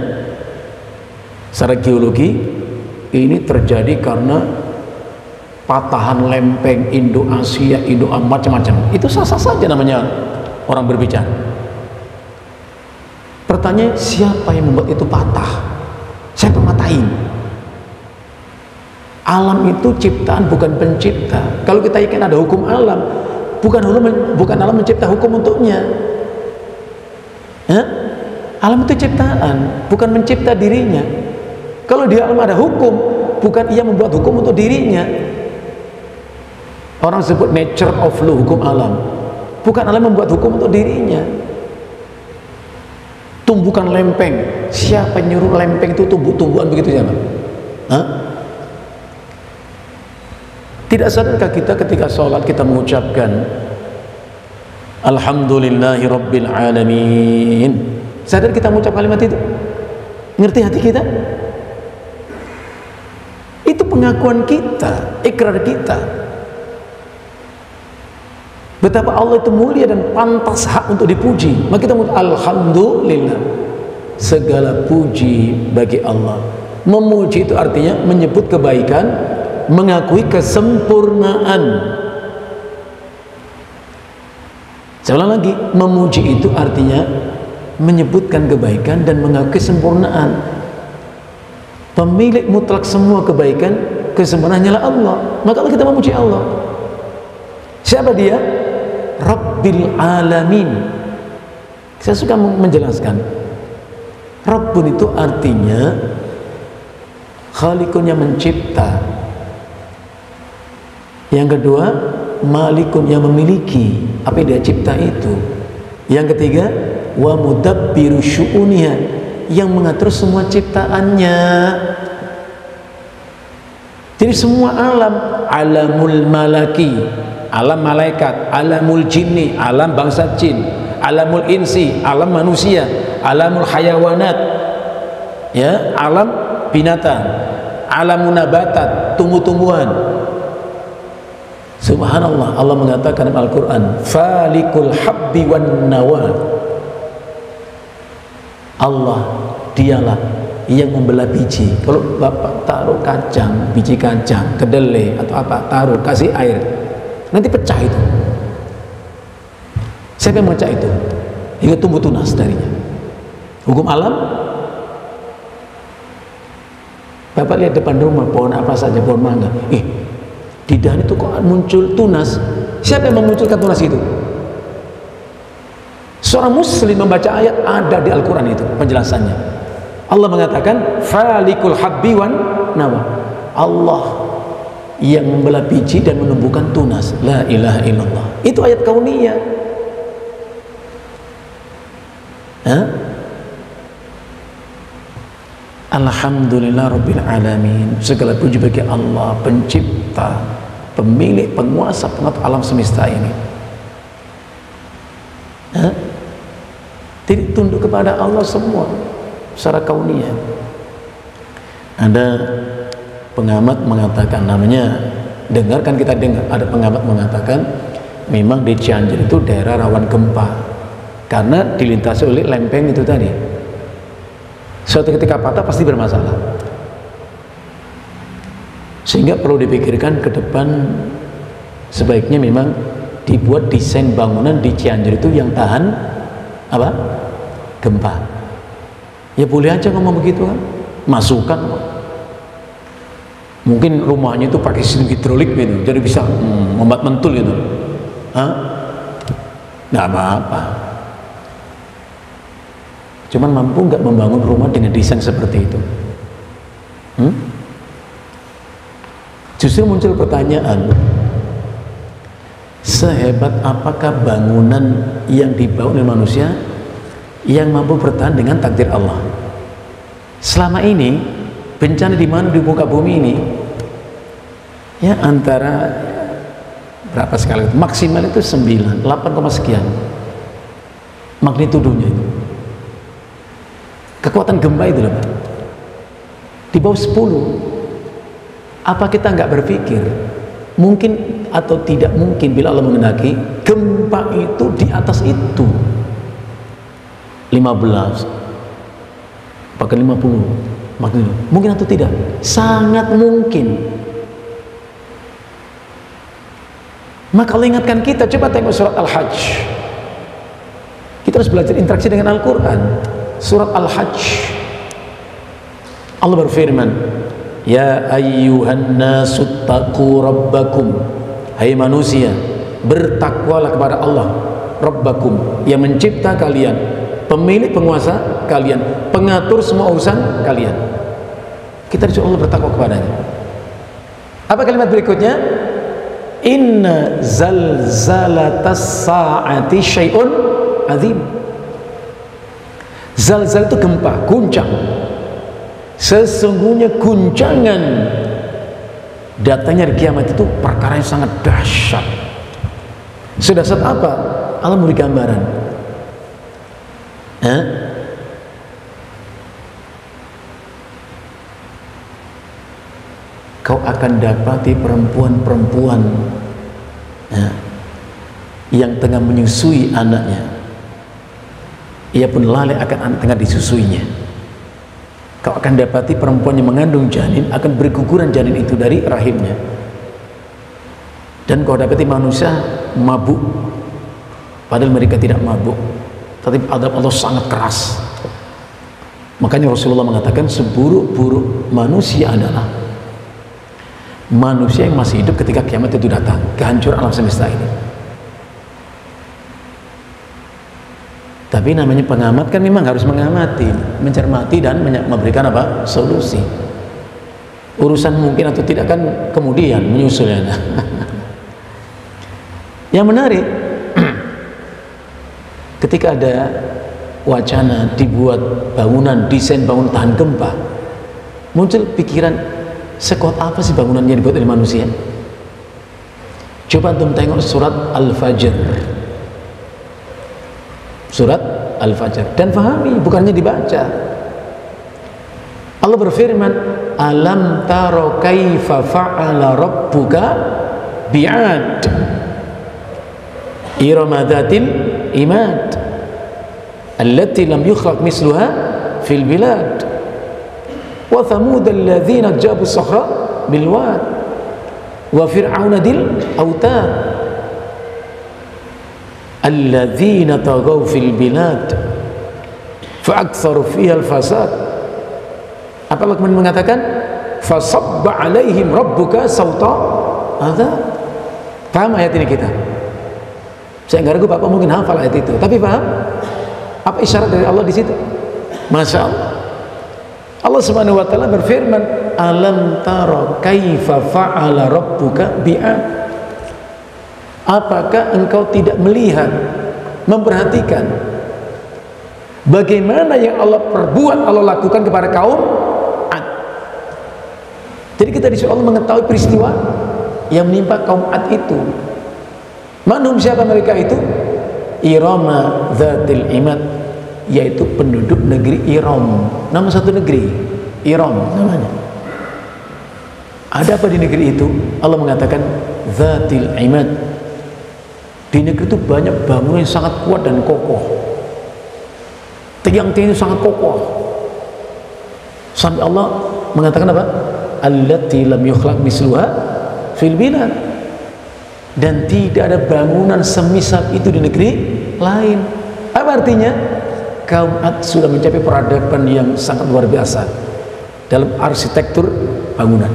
secara geologi ini terjadi karena patahan lempeng Indo-Asia, macam-macam. Itu sah-sah saja namanya orang berbicara. Pertanyaan, siapa yang membuat itu patah? Siapa matahin? Alam itu ciptaan, bukan pencipta. Kalau kita yakin ada hukum alam, bukan alam mencipta hukum untuknya. Alam itu ciptaan, bukan mencipta dirinya. Kalau di alam ada hukum, bukan ia membuat hukum untuk dirinya. Orang sebut nature of law, hukum alam. Bukan alam membuat hukum untuk dirinya. Tumbukan lempeng, siapa yang nyuruh lempeng itu tumbuh-tumbuhan begitu siapa? Tidak sadarkah kita ketika sholat kita mengucapkan Alhamdulillahi Rabbil Alamin? Sadar kita mengucap kalimat itu? Ngerti hati kita? Itu pengakuan kita, ikrar kita, betapa Allah itu mulia dan pantas hak untuk dipuji. Maka kita mengucap Alhamdulillah, segala puji bagi Allah. Memuji itu artinya menyebut kebaikan, mengakui kesempurnaan. Saya ulang lagi, memuji itu artinya menyebutkan kebaikan dan mengakui kesempurnaan. Pemilik mutlak semua kebaikan, kesempurnaan hanyalah Allah. Maka kita memuji Allah. Siapa dia? Rabbil Alamin. Saya suka menjelaskan, Rabbun itu artinya Khaliqun yang mencipta. Yang kedua, Malikun yang memiliki apa yang dia cipta itu. Yang ketiga, wa mudabbiru syu'uniha, yang mengatur semua ciptaannya. Jadi semua alam, alamul malaki, alam malaikat, alamul jinni, alam bangsa jin, alamul insi, alam manusia, alamul hayawanat, ya, alam binatang, alamun nabatat, tumbuh-tumbuhan. Subhanallah, Allah mengatakan dalam Al-Quran, falikul habbi wan nawa. Allah dialah yang membelah biji. Kalau bapak taruh kacang, biji kacang, kedelai atau apa, taruh, kasih air, nanti pecah itu. Siapa yang memecah itu? Hingga tumbuh tunas darinya. Hukum alam. Bapak lihat depan rumah, pohon apa saja, pohon mangga, di dahan itu kok muncul tunas. Siapa yang memunculkan tunas itu? Seorang muslim membaca ayat, ada di Al-Quran itu penjelasannya. Allah mengatakan falikul habbi wan nawa, Allah yang membelah biji dan menumbuhkan tunas. La ilaha illallah. Itu ayat kauniyah. Alhamdulillah Rabbil Alamin, segala puji bagi Allah, pencipta, pemilik, penguasa, pengatur alam semesta ini. Jadi tunduk kepada Allah semua secara kauniyah. Ada pengamat mengatakan, namanya, dengarkan, kita dengar, ada pengamat mengatakan memang di Cianjur itu daerah rawan gempa karena dilintasi oleh lempeng itu tadi. Suatu ketika patah pasti bermasalah, sehingga perlu dipikirkan ke depan sebaiknya memang dibuat desain bangunan di Cianjur itu yang tahan apa? Gempa. Ya boleh aja ngomong begitu kan, masukan. Mungkin rumahnya itu pakai sistem hidrolik gitu, jadi bisa membuat mentul gitu. Nggak apa-apa. Cuman mampu nggak membangun rumah dengan desain seperti itu? Justru muncul pertanyaan, sehebat apakah bangunan yang dibangun oleh manusia yang mampu bertahan dengan takdir Allah? Selama ini bencana di mana di muka bumi ini ya antara berapa sekali itu? Maksimal itu 9, 8, sekian magnitudonya itu. Kekuatan gempa itu loh, di bawah 10. Apa kita nggak berpikir mungkin atau tidak mungkin bila Allah menghendaki gempa itu di atas itu 15 bahkan 50 magnitudo, mungkin atau tidak? Sangat mungkin. Maka Allah ingatkan kita, coba tengok surat Al-Hajj. Kita harus belajar interaksi dengan Al-Quran. Surat Al-Hajj, Allah berfirman, ya ayyuhan nasu taqu rabbakum, hai manusia, bertakwalah kepada Allah rabbakum, yang mencipta kalian, pemilik penguasa kalian, pengatur semua urusan kalian. Kita disuruh Allah bertakwa kepadanya. Apa kalimat berikutnya? Inna zalzalatas sa'ati syai'un azim. Zalzal itu gempa, guncang. Sesungguhnya guncangan datangnya di kiamat itu perkara yang sangat dahsyat. Sedahsyat apa? Allah memberi gambaran. Kau akan dapati perempuan-perempuan yang tengah menyusui anaknya, ia pun lalai akan anak tengah disusuinya. Kau akan dapati perempuan yang mengandung janin akan berguguran janin itu dari rahimnya. Dan kau dapati manusia mabuk padahal mereka tidak mabuk, tapi adab Allah sangat keras. Makanya Rasulullah mengatakan seburuk-buruk manusia adalah manusia yang masih hidup ketika kiamat itu datang, kehancuran alam semesta ini. Tapi namanya pengamat kan memang harus mengamati, mencermati dan memberikan apa? Solusi. Urusan mungkin atau tidak kan kemudian menyusulnya. Yang menarik, ketika ada wacana dibuat bangunan, desain bangunan tahan gempa, muncul pikiran, sekuat apa sih bangunan yang dibuat oleh manusia? Coba antum tengok surat Al-Fajr. Surat Al-Fajr dan fahami, bukannya dibaca. Allah berfirman, alam taro kaifa fa'ala rabbuka bi'ad irama dhatil imad allati lam yukhlaq misluha fil bilad wa thamud alladhina jabu sakhra bil wad wa fir'auna dil autad alladzina taghaw fil bilad fa'aktsaru fiha al-fasad. Apa Allah kemudian mengatakan fasabba alaihim rabbuka sauta adzab. Paham ayat ini kita? Saya enggak ragu Bapak mungkin hafal ayat itu, tapi paham apa isyarat dari Allah di situ? Masya Allah. Allah Subhanahu wa taala berfirman, alam tara kaifa fa'ala rabbuka bi'ad. Apakah engkau tidak melihat, memperhatikan bagaimana yang Allah perbuat, Allah lakukan kepada kaum Ad? Jadi kita disuruh Allah mengetahui peristiwa yang menimpa kaum Ad itu. Manhum, siapa mereka itu? Irama dzatil imad, yaitu penduduk negeri Iram. Nama satu negeri, Iram namanya. Ada apa di negeri itu? Allah mengatakan dzatil imad. Di negeri itu banyak bangunan yang sangat kuat dan kokoh. Tiang-tiang itu sangat kokoh. Sampai Allah mengatakan apa? Allati lam yukhlaq misluha fil bilad. Dan tidak ada bangunan semisal itu di negeri lain. Apa artinya? Kaum Ad sudah mencapai peradaban yang sangat luar biasa dalam arsitektur bangunan.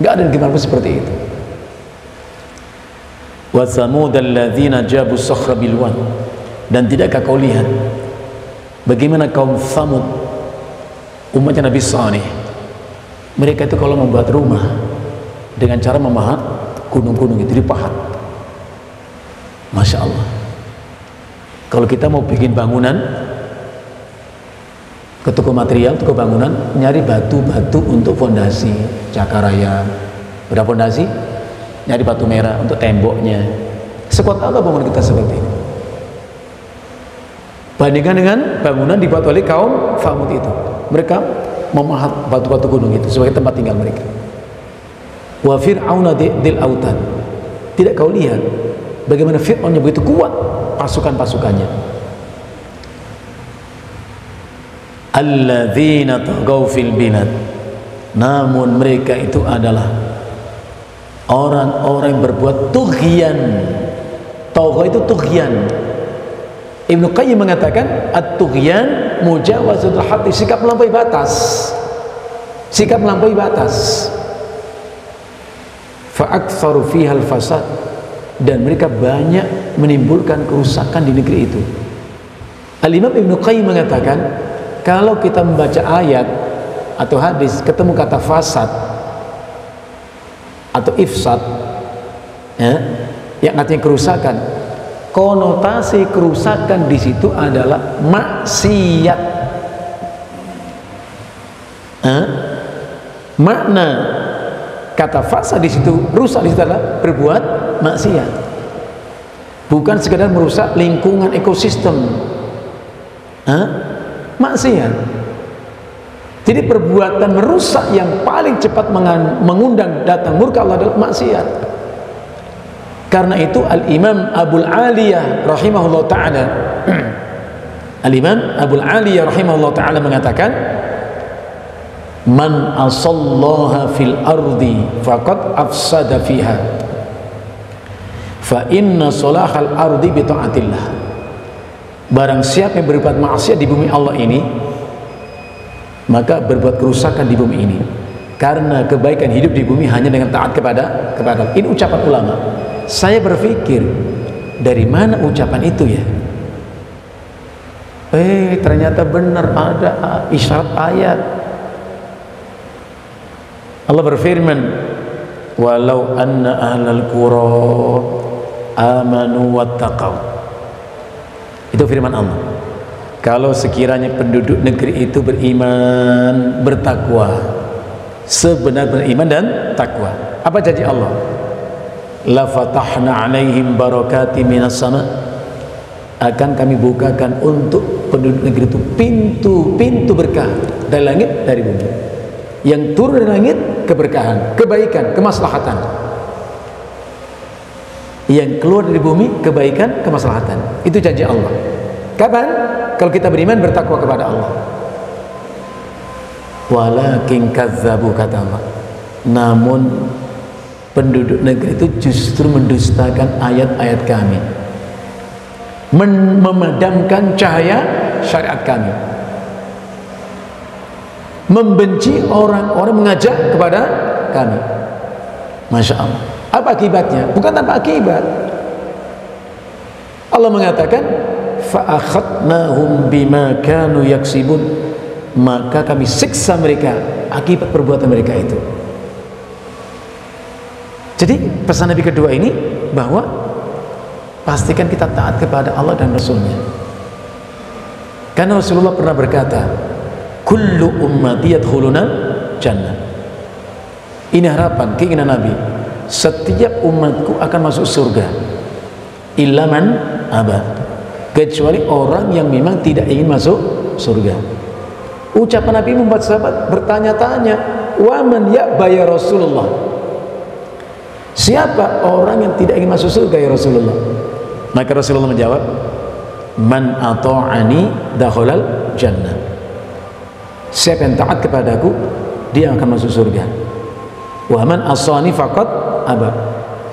Enggak ada yang gimana seperti itu. Wa thamud alladzina jabu sakhra bil wad. Dan tidakkah kau lihat bagaimana kaum Thamud, umatnya Nabi Saleh? Mereka itu kalau membuat rumah dengan cara memahat gunung-gunung itu, dipahat. Masya Allah. Kalau kita mau bikin bangunan, ke toko material, toko bangunan, nyari batu-batu untuk fondasi Cakaraya. Udah fondasi, nyari batu merah untuk temboknya. Sekuat apa bangunan kita seperti ini? Bandingkan dengan bangunan dibuat oleh kaum Thamud itu. Mereka memahat batu-batu gunung itu sebagai tempat tinggal mereka. Wa fir'auna dzil autad. Tidak kau lihat bagaimana Fir'aun yang begitu kuat pasukan-pasukannya. Alladzina taghaw fil bilad. Namun mereka itu adalah orang-orang yang berbuat tughyan. Taghaw itu tughyan. Ibnu Qayyim mengatakan at-tughyan mujawazatul haddi, sikap melampaui batas. Sikap melampaui batas. Fa aktsaru fiha al-fasad, dan mereka banyak menimbulkan kerusakan di negeri itu. Al-Imam Ibnu Qayyim mengatakan, kalau kita membaca ayat atau hadis ketemu kata fasad atau ifsad, ya, yang artinya kerusakan, konotasi kerusakan di situ adalah maksiat. Makna kata fasad di situ, rusak di situ adalah berbuat maksiat, bukan sekedar merusak lingkungan ekosistem. Maksiat. Jadi perbuatan merusak yang paling cepat mengundang datang murka Allah adalah maksiat. Karena itu Al-Imam Abul Aliyah rahimahullah ta'ala Al-Imam Abul Aliyah rahimahullah ta'ala mengatakan, man asallaha fil ardi faqad afsada fiha fa inna salahal ardi bi ta'atillah. Barang siapa yang berbuat maksiat di bumi Allah ini, maka berbuat kerusakan di bumi ini, karena kebaikan hidup di bumi hanya dengan taat kepada Allah. Ini ucapan ulama. Saya berpikir, dari mana ucapan itu ya? Ternyata benar ada isyarat ayat. Allah berfirman, walau anna ahlal qura amanu wattaqau. Itu firman Allah. Kalau sekiranya penduduk negeri itu beriman, bertakwa, sebenar-benar iman dan takwa, apa janji Allah? La fatahna alaihim barakati minas sama, akan kami bukakan untuk penduduk negeri itu pintu-pintu berkah dari langit, dari bumi. Yang turun dari langit keberkahan, kebaikan, kemaslahatan. Yang keluar dari bumi kebaikan, kemaslahatan. Itu janji Allah. Kapan? Kalau kita beriman, bertakwa kepada Allah. Walakin kadzabu, kata Allah. Namun penduduk negeri itu justru mendustakan ayat-ayat kami, memadamkan cahaya syariat kami, membenci orang-orang mengajak kepada kami. Masya Allah. Apa akibatnya? Bukan tanpa akibat. Allah mengatakan, fa'akhadnahum bima kanu yaksibun, maka kami siksa mereka akibat perbuatan mereka itu. Jadi pesan Nabi kedua ini bahwa pastikan kita taat kepada Allah dan Rasulnya. Karena Rasulullah pernah berkata, kullu ummati yadkhuluna jannah. Ini harapan, keinginan Nabi, setiap umatku akan masuk surga, illa man aba, kecuali orang yang memang tidak ingin masuk surga. Ucapan Nabi membuat sahabat bertanya-tanya, wa man ya'ba ya Rasulullah, siapa orang yang tidak ingin masuk surga ya Rasulullah? Maka Rasulullah menjawab, man ata'ani dakhalal jannah, siapa yang taat kepadaku dia akan masuk surga. Wa man asani faqad aba,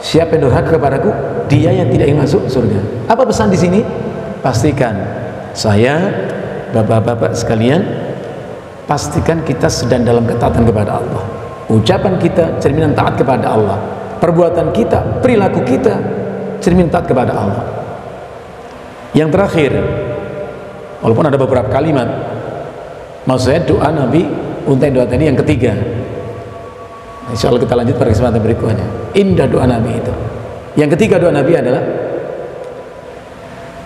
siapa yang durhaka kepadaku dia yang tidak ingin masuk surga. Apa pesan di sini? Pastikan saya, bapak-bapak sekalian, pastikan kita sedang dalam ketaatan kepada Allah. Ucapan kita cerminan taat kepada Allah, perbuatan kita, perilaku kita cermin taat kepada Allah. Yang terakhir, walaupun ada beberapa kalimat, maksud saya doa Nabi untuk doa tadi yang ketiga. Insya Allah kita lanjut pada kesempatan berikutnya. Indah doa Nabi itu. Yang ketiga doa Nabi adalah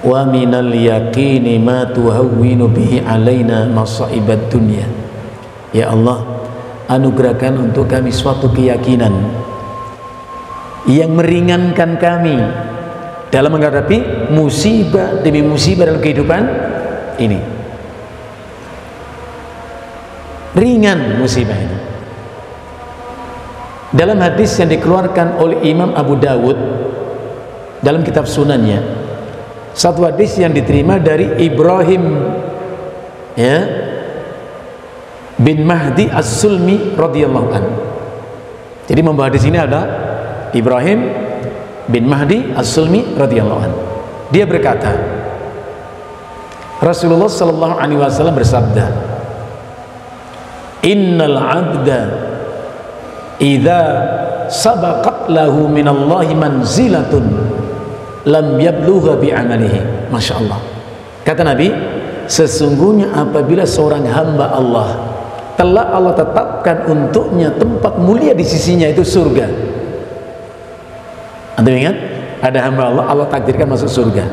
wa minal yaqini ma tuhawwinu bihi alaina masaibat dunya. Ya Allah, anugerahkan untuk kami suatu keyakinan yang meringankan kami dalam menghadapi musibah demi musibah dalam kehidupan ini. Ringan musibah ini. Dalam hadis yang dikeluarkan oleh Imam Abu Dawud dalam kitab sunannya, satu hadis yang diterima dari Ibrahim bin Mahdi As-Sulmi radhiyallahu anhu. Jadi membawa hadis ini ada Ibrahim bin Mahdi As-Sulmi radhiyallahu anhu. Dia berkata, Rasulullah sallallahu alaihi wasallam bersabda, "Innal 'abda idza sabaqat lahu minallahi manzilatun lam yablugha bi 'amalihi." Masya Allah. Kata Nabi, sesungguhnya apabila seorang hamba Allah telah Allah tetapkan untuknya tempat mulia di sisinya, itu surga. Anda ingat? Ada hamba Allah, Allah takdirkan masuk surga,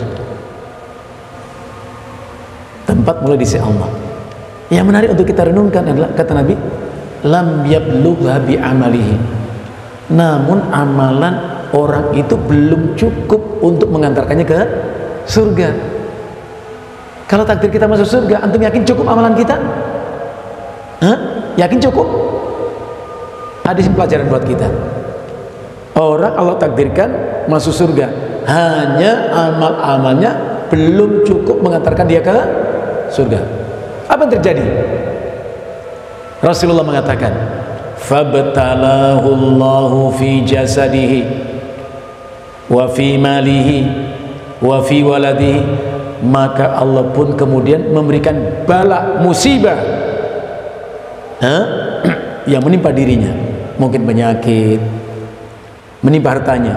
tempat mulia di sisi Allah. Yang menarik untuk kita renungkan adalah kata Nabi, lam yablugha bi amalihi, namun amalan orang itu belum cukup untuk mengantarkannya ke surga. Kalau takdir kita masuk surga, antum yakin cukup amalan kita? Yakin cukup? Hadis pelajaran buat kita. Orang Allah takdirkan masuk surga, hanya amal-amalnya belum cukup mengantarkan dia ke surga. Apa yang terjadi? Rasulullah mengatakan, fabtalahu Allahu fi jasadihi wa fi malihi wa fi waladihi, maka Allah pun kemudian memberikan bala musibah yang menimpa dirinya, mungkin penyakit, menimpa hartanya,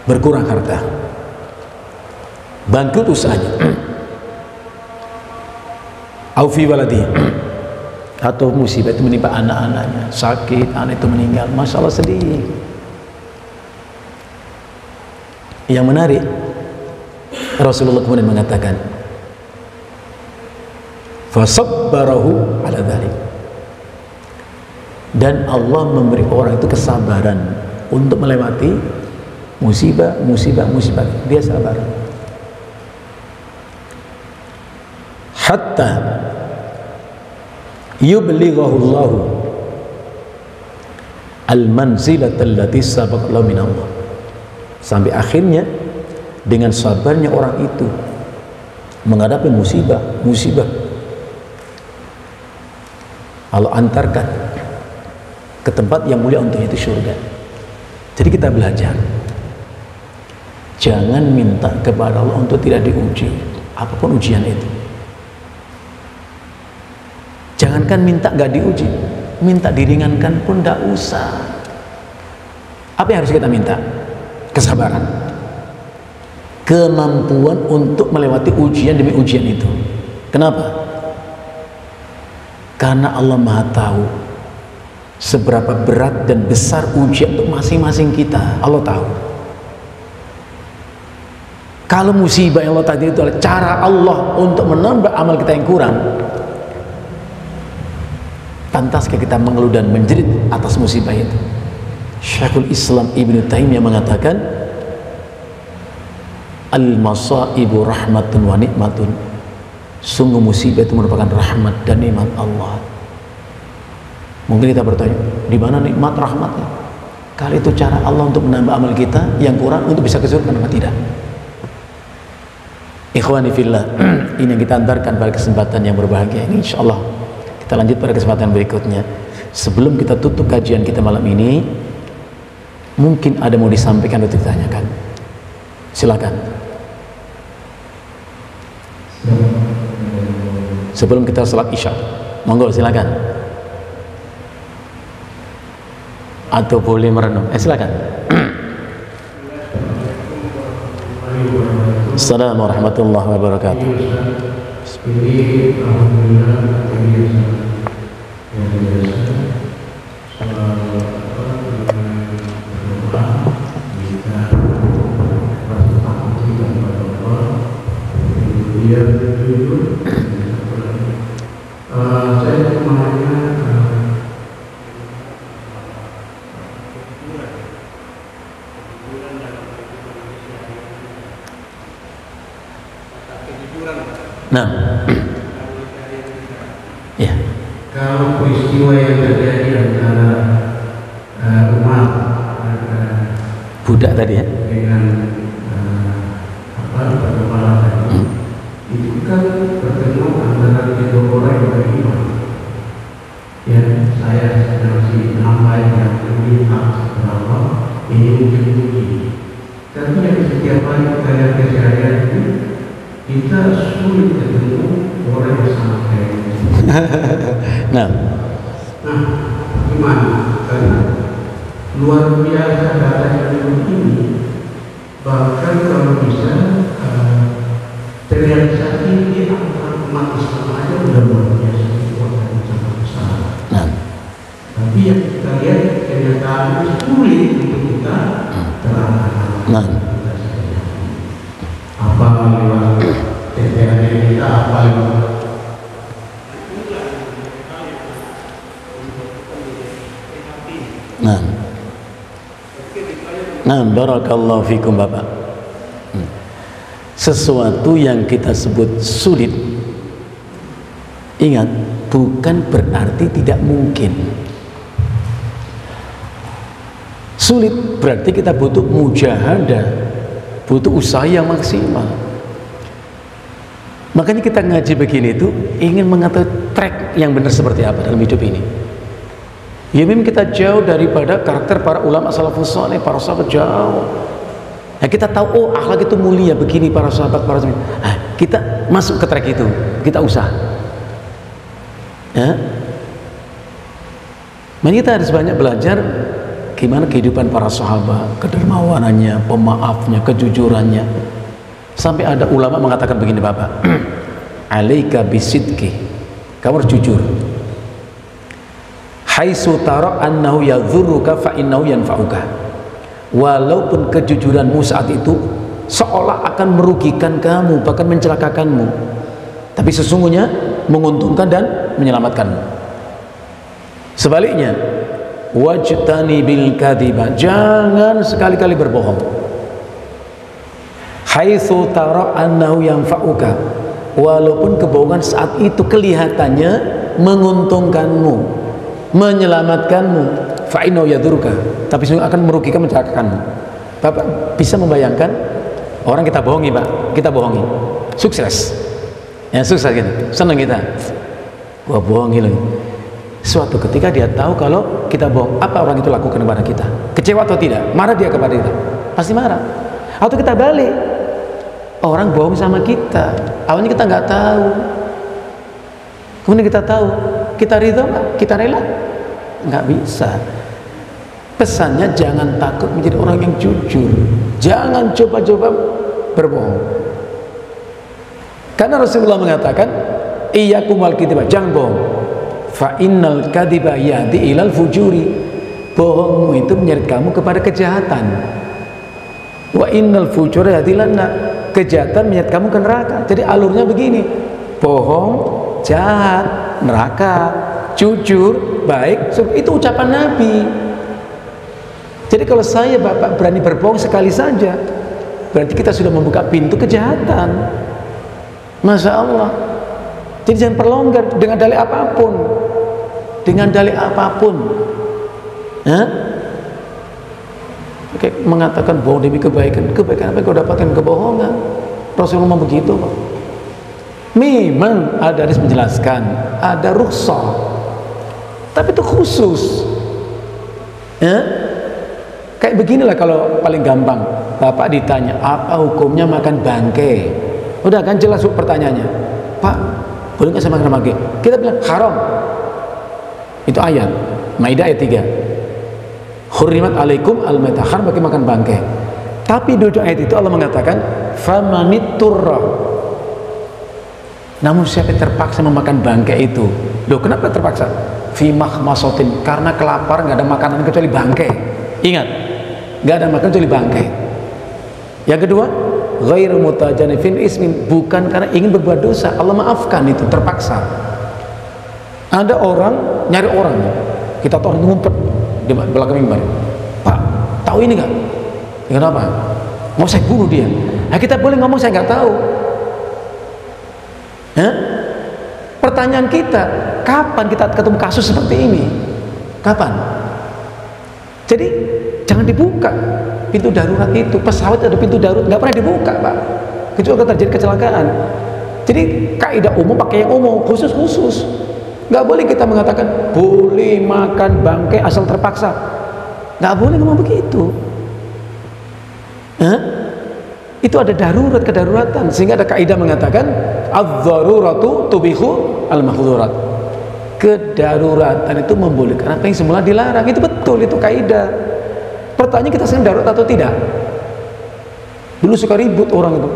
berkurang harta, bangkrut usahanya, au fi waladihi, atau musibah itu menimpa anak-anaknya, sakit, anak itu meninggal, masya Allah, sedih. Yang menarik, Rasulullah kemudian mengatakan, fasabbarahu ala dhalik, dan Allah memberi orang itu kesabaran untuk melewati musibah, dia sabar. Hatta yublighahu Allah al-manzilata allati sabaq lahu min Allah, sampai akhirnya dengan sabarnya orang itu menghadapi musibah, Allah antarkan ke tempat yang mulia untuknya, itu surga. Jadi kita belajar, jangan minta kepada Allah untuk tidak diuji, apapun ujian itu. Jangankan minta gak diuji, minta diringankan pun gak usah. Apa yang harus kita minta? Kesabaran, kemampuan untuk melewati ujian demi ujian itu. Kenapa? Karena Allah Maha tahu seberapa berat dan besar ujian untuk masing-masing kita. Allah tahu. Kalau musibah yang Allah tadi itu adalah cara Allah untuk menambah amal kita yang kurang, pantaskah kita mengeluh dan menjerit atas musibah itu? Syekhul Islam Ibnu Taimiyah mengatakan, al-masaibu rahmatun wa nikmatun, sungguh musibah itu merupakan rahmat dan nikmat Allah. Mungkin kita bertanya, di mana nikmat rahmatnya? Kali itu cara Allah untuk menambah amal kita yang kurang untuk bisa ke surga, kenapa tidak? Ikhwani fillah, ini yang kita antarkan pada kesempatan yang berbahagia ini. Insyaallah kita lanjut pada kesempatan berikutnya. Sebelum kita tutup kajian kita malam ini, mungkin ada mau disampaikan atau ditanyakan. Silakan. Sebelum kita salat isya, monggo silakan. Atau boleh merenung, silakan. Assalamualaikum warahmatullahi wabarakatuh. Jadi alhamdulillah berdoa bisa kemudian jujur, saya semuanya nah, ya. Kalau peristiwa yang terjadi antara umat budak tadi ya, dengan kepala tadi, itu kan pertemuan antara kedua orang yang beriman. Ya, saya masih nampak yang melihat bahwa ini mungkin. Tapi yang setiap hari kita lihat keseharian itu, kita sulit ketemu orang yang sama kayak ini. Nah, gimana? Karena luar biasa data yang ini, bahkan kalau bisa terrealisasi di antara umat Islam aja udah luar biasa kekuatan yang sangat besar. nah, Tapi yang kita lihat kenyataan itu sulit untuk kita terangkan. nah. Apa lewat TPN kita, apa lewat Nah, barakallahu fikum Bapak. Sesuatu yang kita sebut sulit, ingat, bukan berarti tidak mungkin. Sulit berarti kita butuh mujahadah, butuh usaha yang maksimal. Makanya kita ngaji begini itu ingin mengetahui track yang benar seperti apa dalam hidup ini. Ya memang kita jauh daripada karakter para ulama salafus saleh, para sahabat jauh. Nah, kita tahu oh akhlak itu mulia begini para sahabat, para sahabat. Nah, kita masuk ke track itu, kita usaha. Ya. Makanya kita harus banyak belajar gimana kehidupan para sahabat, kedermawanannya, pemaafnya, kejujurannya. Sampai ada ulama mengatakan begini Bapak, alaika bisidqi, kamu harus jujur. Haitsu tara annahu yadhurruka fa innahu yanfa'uka. Walaupun kejujuranmu saat itu seolah akan merugikan kamu, bahkan mencelakakanmu, tapi sesungguhnya menguntungkan dan menyelamatkanmu. Sebaliknya, wajtani bil kadhiba, jangan sekali-kali berbohong. Haitsu tara annahu yanfa'uka, walaupun kebohongan saat itu kelihatannya menguntungkanmu, menyelamatkanmu, fa innahu yadurruka, tapi sungguh akan merugikan, mencelakakanmu. Bapak bisa membayangkan orang kita bohongi Pak, kita bohongi, sukses ya, sukses gitu, senang kita, gua bohongi lagi. Suatu ketika dia tahu kalau kita bohong, apa orang itu lakukan kepada kita? Kecewa atau tidak? Marah dia kepada kita? Pasti marah. Atau kita balik, orang bohong sama kita, awalnya kita nggak tahu, kemudian kita tahu, kita ridho, kita rela? Nggak bisa. Pesannya jangan takut menjadi orang yang jujur, jangan coba-coba berbohong. Karena Rasulullah mengatakan, iyyakum wal kidzba, jangan bohong. Fa innal kadziba yahdi ilal fujuri, bohongmu itu menyeret kamu kepada kejahatan. Wa innal fujura yahdi ilan nar, kejahatan menyeret kamu ke neraka. Jadi alurnya begini, bohong, jahat, neraka, jujur, baik, itu ucapan Nabi. Jadi kalau saya Bapak berani berbohong sekali saja, berarti kita sudah membuka pintu kejahatan. Masya Allah. Jadi jangan perlonggar dengan dalih apapun, dengan dalih apapun. Oke, mengatakan bohong demi kebaikan, kebaikan apa yang kau dapatkan kebohongan? Rasulullah ngomong begitu Pak. Memang ada hadis menjelaskan, ada rukhsah, tapi itu khusus. Kayak beginilah kalau paling gampang, Bapak ditanya apa hukumnya makan bangkai, udah kan jelas pertanyaannya, Pak boleh nggak saya makan bangkai? Kita bilang haram. Itu ayat Maidah ayat 3, hurrimat alaikum al-maitah, haram bagi makan bangkai. Tapi di ujung ayat itu Allah mengatakan famanitturra, namun siapa yang terpaksa memakan bangkai itu. Loh kenapa terpaksa? Fi makhmasatin, karena kelaparan, nggak ada makanan kecuali bangkai. Ingat, nggak ada makanan kecuali bangkai. Yang kedua, ghairu mutajanifin ismin, bukan karena ingin berbuat dosa. Allah maafkan, itu terpaksa. Ada orang nyari orang, kita tahu orang ngumpet di belakang mimbar, Pak, tahu ini nggak? Ya, kenapa? Mau saya bunuh dia. Nah, kita boleh ngomong saya nggak tahu. Pertanyaan kita, kapan kita ketemu kasus seperti ini? Kapan? Jadi jangan dibuka pintu darurat itu. Pesawat ada pintu darurat, nggak pernah dibuka, Pak, kecuali kalau terjadi kecelakaan. Jadi kaidah umum pakai yang umum, khusus. Nggak boleh kita mengatakan boleh makan bangkai asal terpaksa. Nggak boleh ngomong begitu. Itu ada darurat, kedaruratan, sehingga ada kaidah mengatakan adz-dzaruratu tubihu al-mahdzurat. Kedaruratan itu membolehkan apa yang semula dilarang. Itu betul, itu kaidah. Pertanyaan kita sedang darurat atau tidak? Dulu suka ribut orang itu,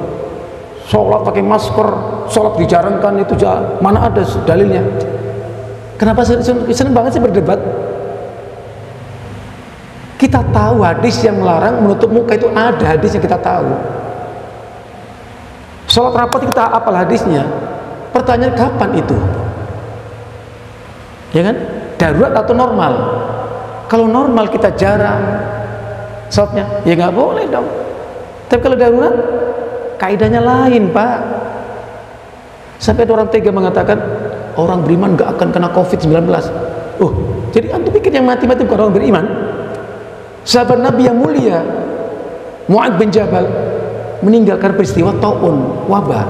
sholat pakai masker, sholat dijarangkan, itu mana ada dalilnya? Kenapa senang banget sih berdebat? Kita tahu hadis yang melarang menutup muka, itu ada hadis yang kita tahu. Sholat rapat kita apal hadisnya. Pertanyaan kapan itu? Ya kan? Darurat atau normal? Kalau normal kita jarang sholatnya, ya nggak boleh dong. Tapi kalau darurat, kaidahnya lain, Pak. Sampai ada orang tega mengatakan orang beriman nggak akan kena COVID-19. Jadi antum pikir yang mati-mati bukan orang beriman? Sahabat Nabi yang mulia Mu'adz bin Jabal meninggalkan peristiwa taun, wabah.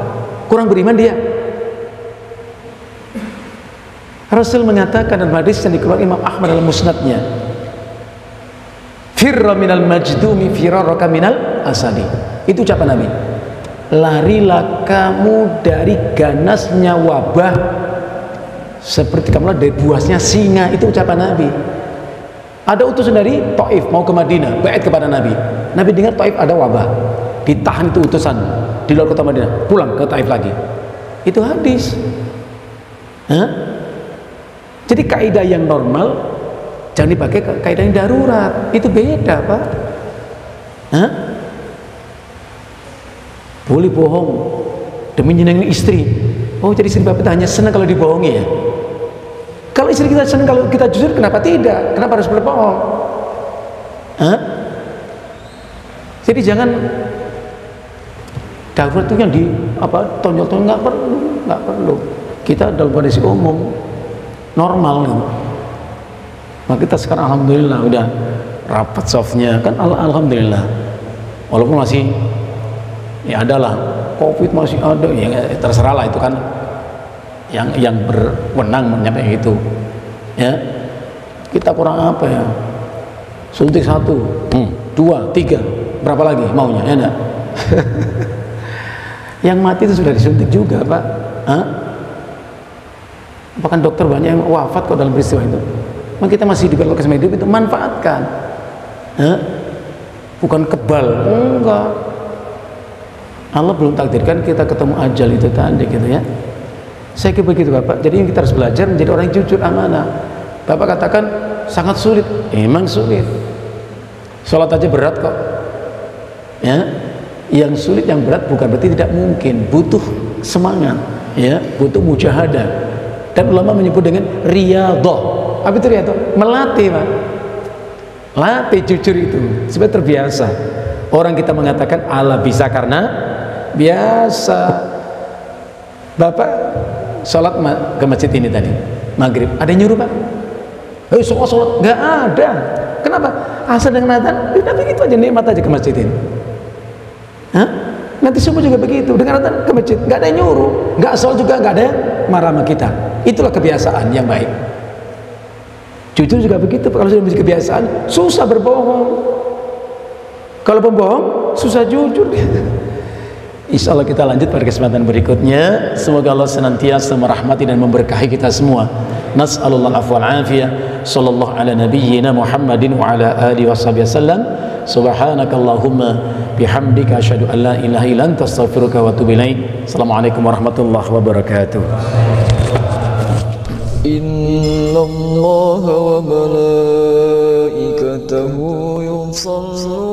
Kurang beriman dia. Rasul mengatakan dalam hadis yang dikeluarkan Imam Ahmad dalam musnadnya, firra minal majdumi firaraka minal asadi. Itu ucapan Nabi, larilah kamu dari ganasnya wabah seperti kamu dari buasnya singa. Itu ucapan Nabi. Ada utusan dari Taif mau ke Madinah, bait kepada Nabi. Nabi dengar Taif ada wabah, ditahan itu utusan di luar kota Madinah, pulang ke Taif lagi. Itu hadis. Jadi kaidah yang normal jangan dipakai kaidah yang darurat. Itu beda, Pak. Boleh bohong demi nyenengin istri. Jadi istri Bapak hanya senang kalau dibohongi ya. Kalau istri kita senang kalau kita jujur, kenapa tidak? Kenapa harus berbohong? Jadi jangan darurat itu yang tonjol-tonjol, nggak perlu. Kita dalam kondisi umum normal gitu. Nah, kita sekarang alhamdulillah udah rapat softnya kan, alhamdulillah. Walaupun masih ya adalah COVID masih ada, ya terserah lah, itu kan yang berwenang menyampaikan itu. Ya, kita kurang apa ya? Suntik 1, 2, 3, berapa lagi maunya? Ya enggak? Yang mati itu sudah disuntik juga, Pak. Bahkan dokter banyak yang wafat kok dalam peristiwa itu. Maka kita masih diberi kesempatan hidup, itu manfaatkan. Bukan kebal, enggak. Allah belum takdirkan kita ketemu ajal itu tadi gitu ya. Saya kira begitu, Bapak. Jadi kita harus belajar menjadi orang yang jujur, amanah. Bapak katakan sangat sulit, emang sulit. Sholat aja berat kok. Ya, yang sulit, yang berat bukan berarti tidak mungkin. Butuh semangat, ya, butuh mujahadah. Dan ulama menyebut dengan riyadhah. Apa itu riyadhah? Melatih, Pak. Latih jujur itu supaya terbiasa. Orang kita mengatakan Allah bisa karena biasa. Bapak sholat ke masjid ini tadi maghrib, ada yang nyuruh, Pak? Sholat, nggak ada. Kenapa? Asal dengan adzan, udah begitu aja, nikmat aja ke masjid ini. Nanti subuh juga begitu, dengan adzan ke masjid, nggak ada yang nyuruh, nggak sholat juga, nggak ada yang marah sama kita. Itulah kebiasaan yang baik. Jujur juga begitu. Kalau sudah menjadi kebiasaan, susah berbohong. Kalau pembohong, susah jujur. Insya Allah kita lanjut pada kesempatan berikutnya. Semoga Allah senantiasa merahmati dan memberkahi kita semua. Nas'alullah al-afwa wal-afiyah. Sallallahu ala nabiyyina Muhammadin wa ala alihi washabihi wasallam. Subhanakallahumma bihamdika asyhadu an la ilaha illa anta astaghfiruka wa atubu ilaik. Assalamualaikum warahmatullahi wabarakatuh. Innallaha wa malaikatahu yusalluna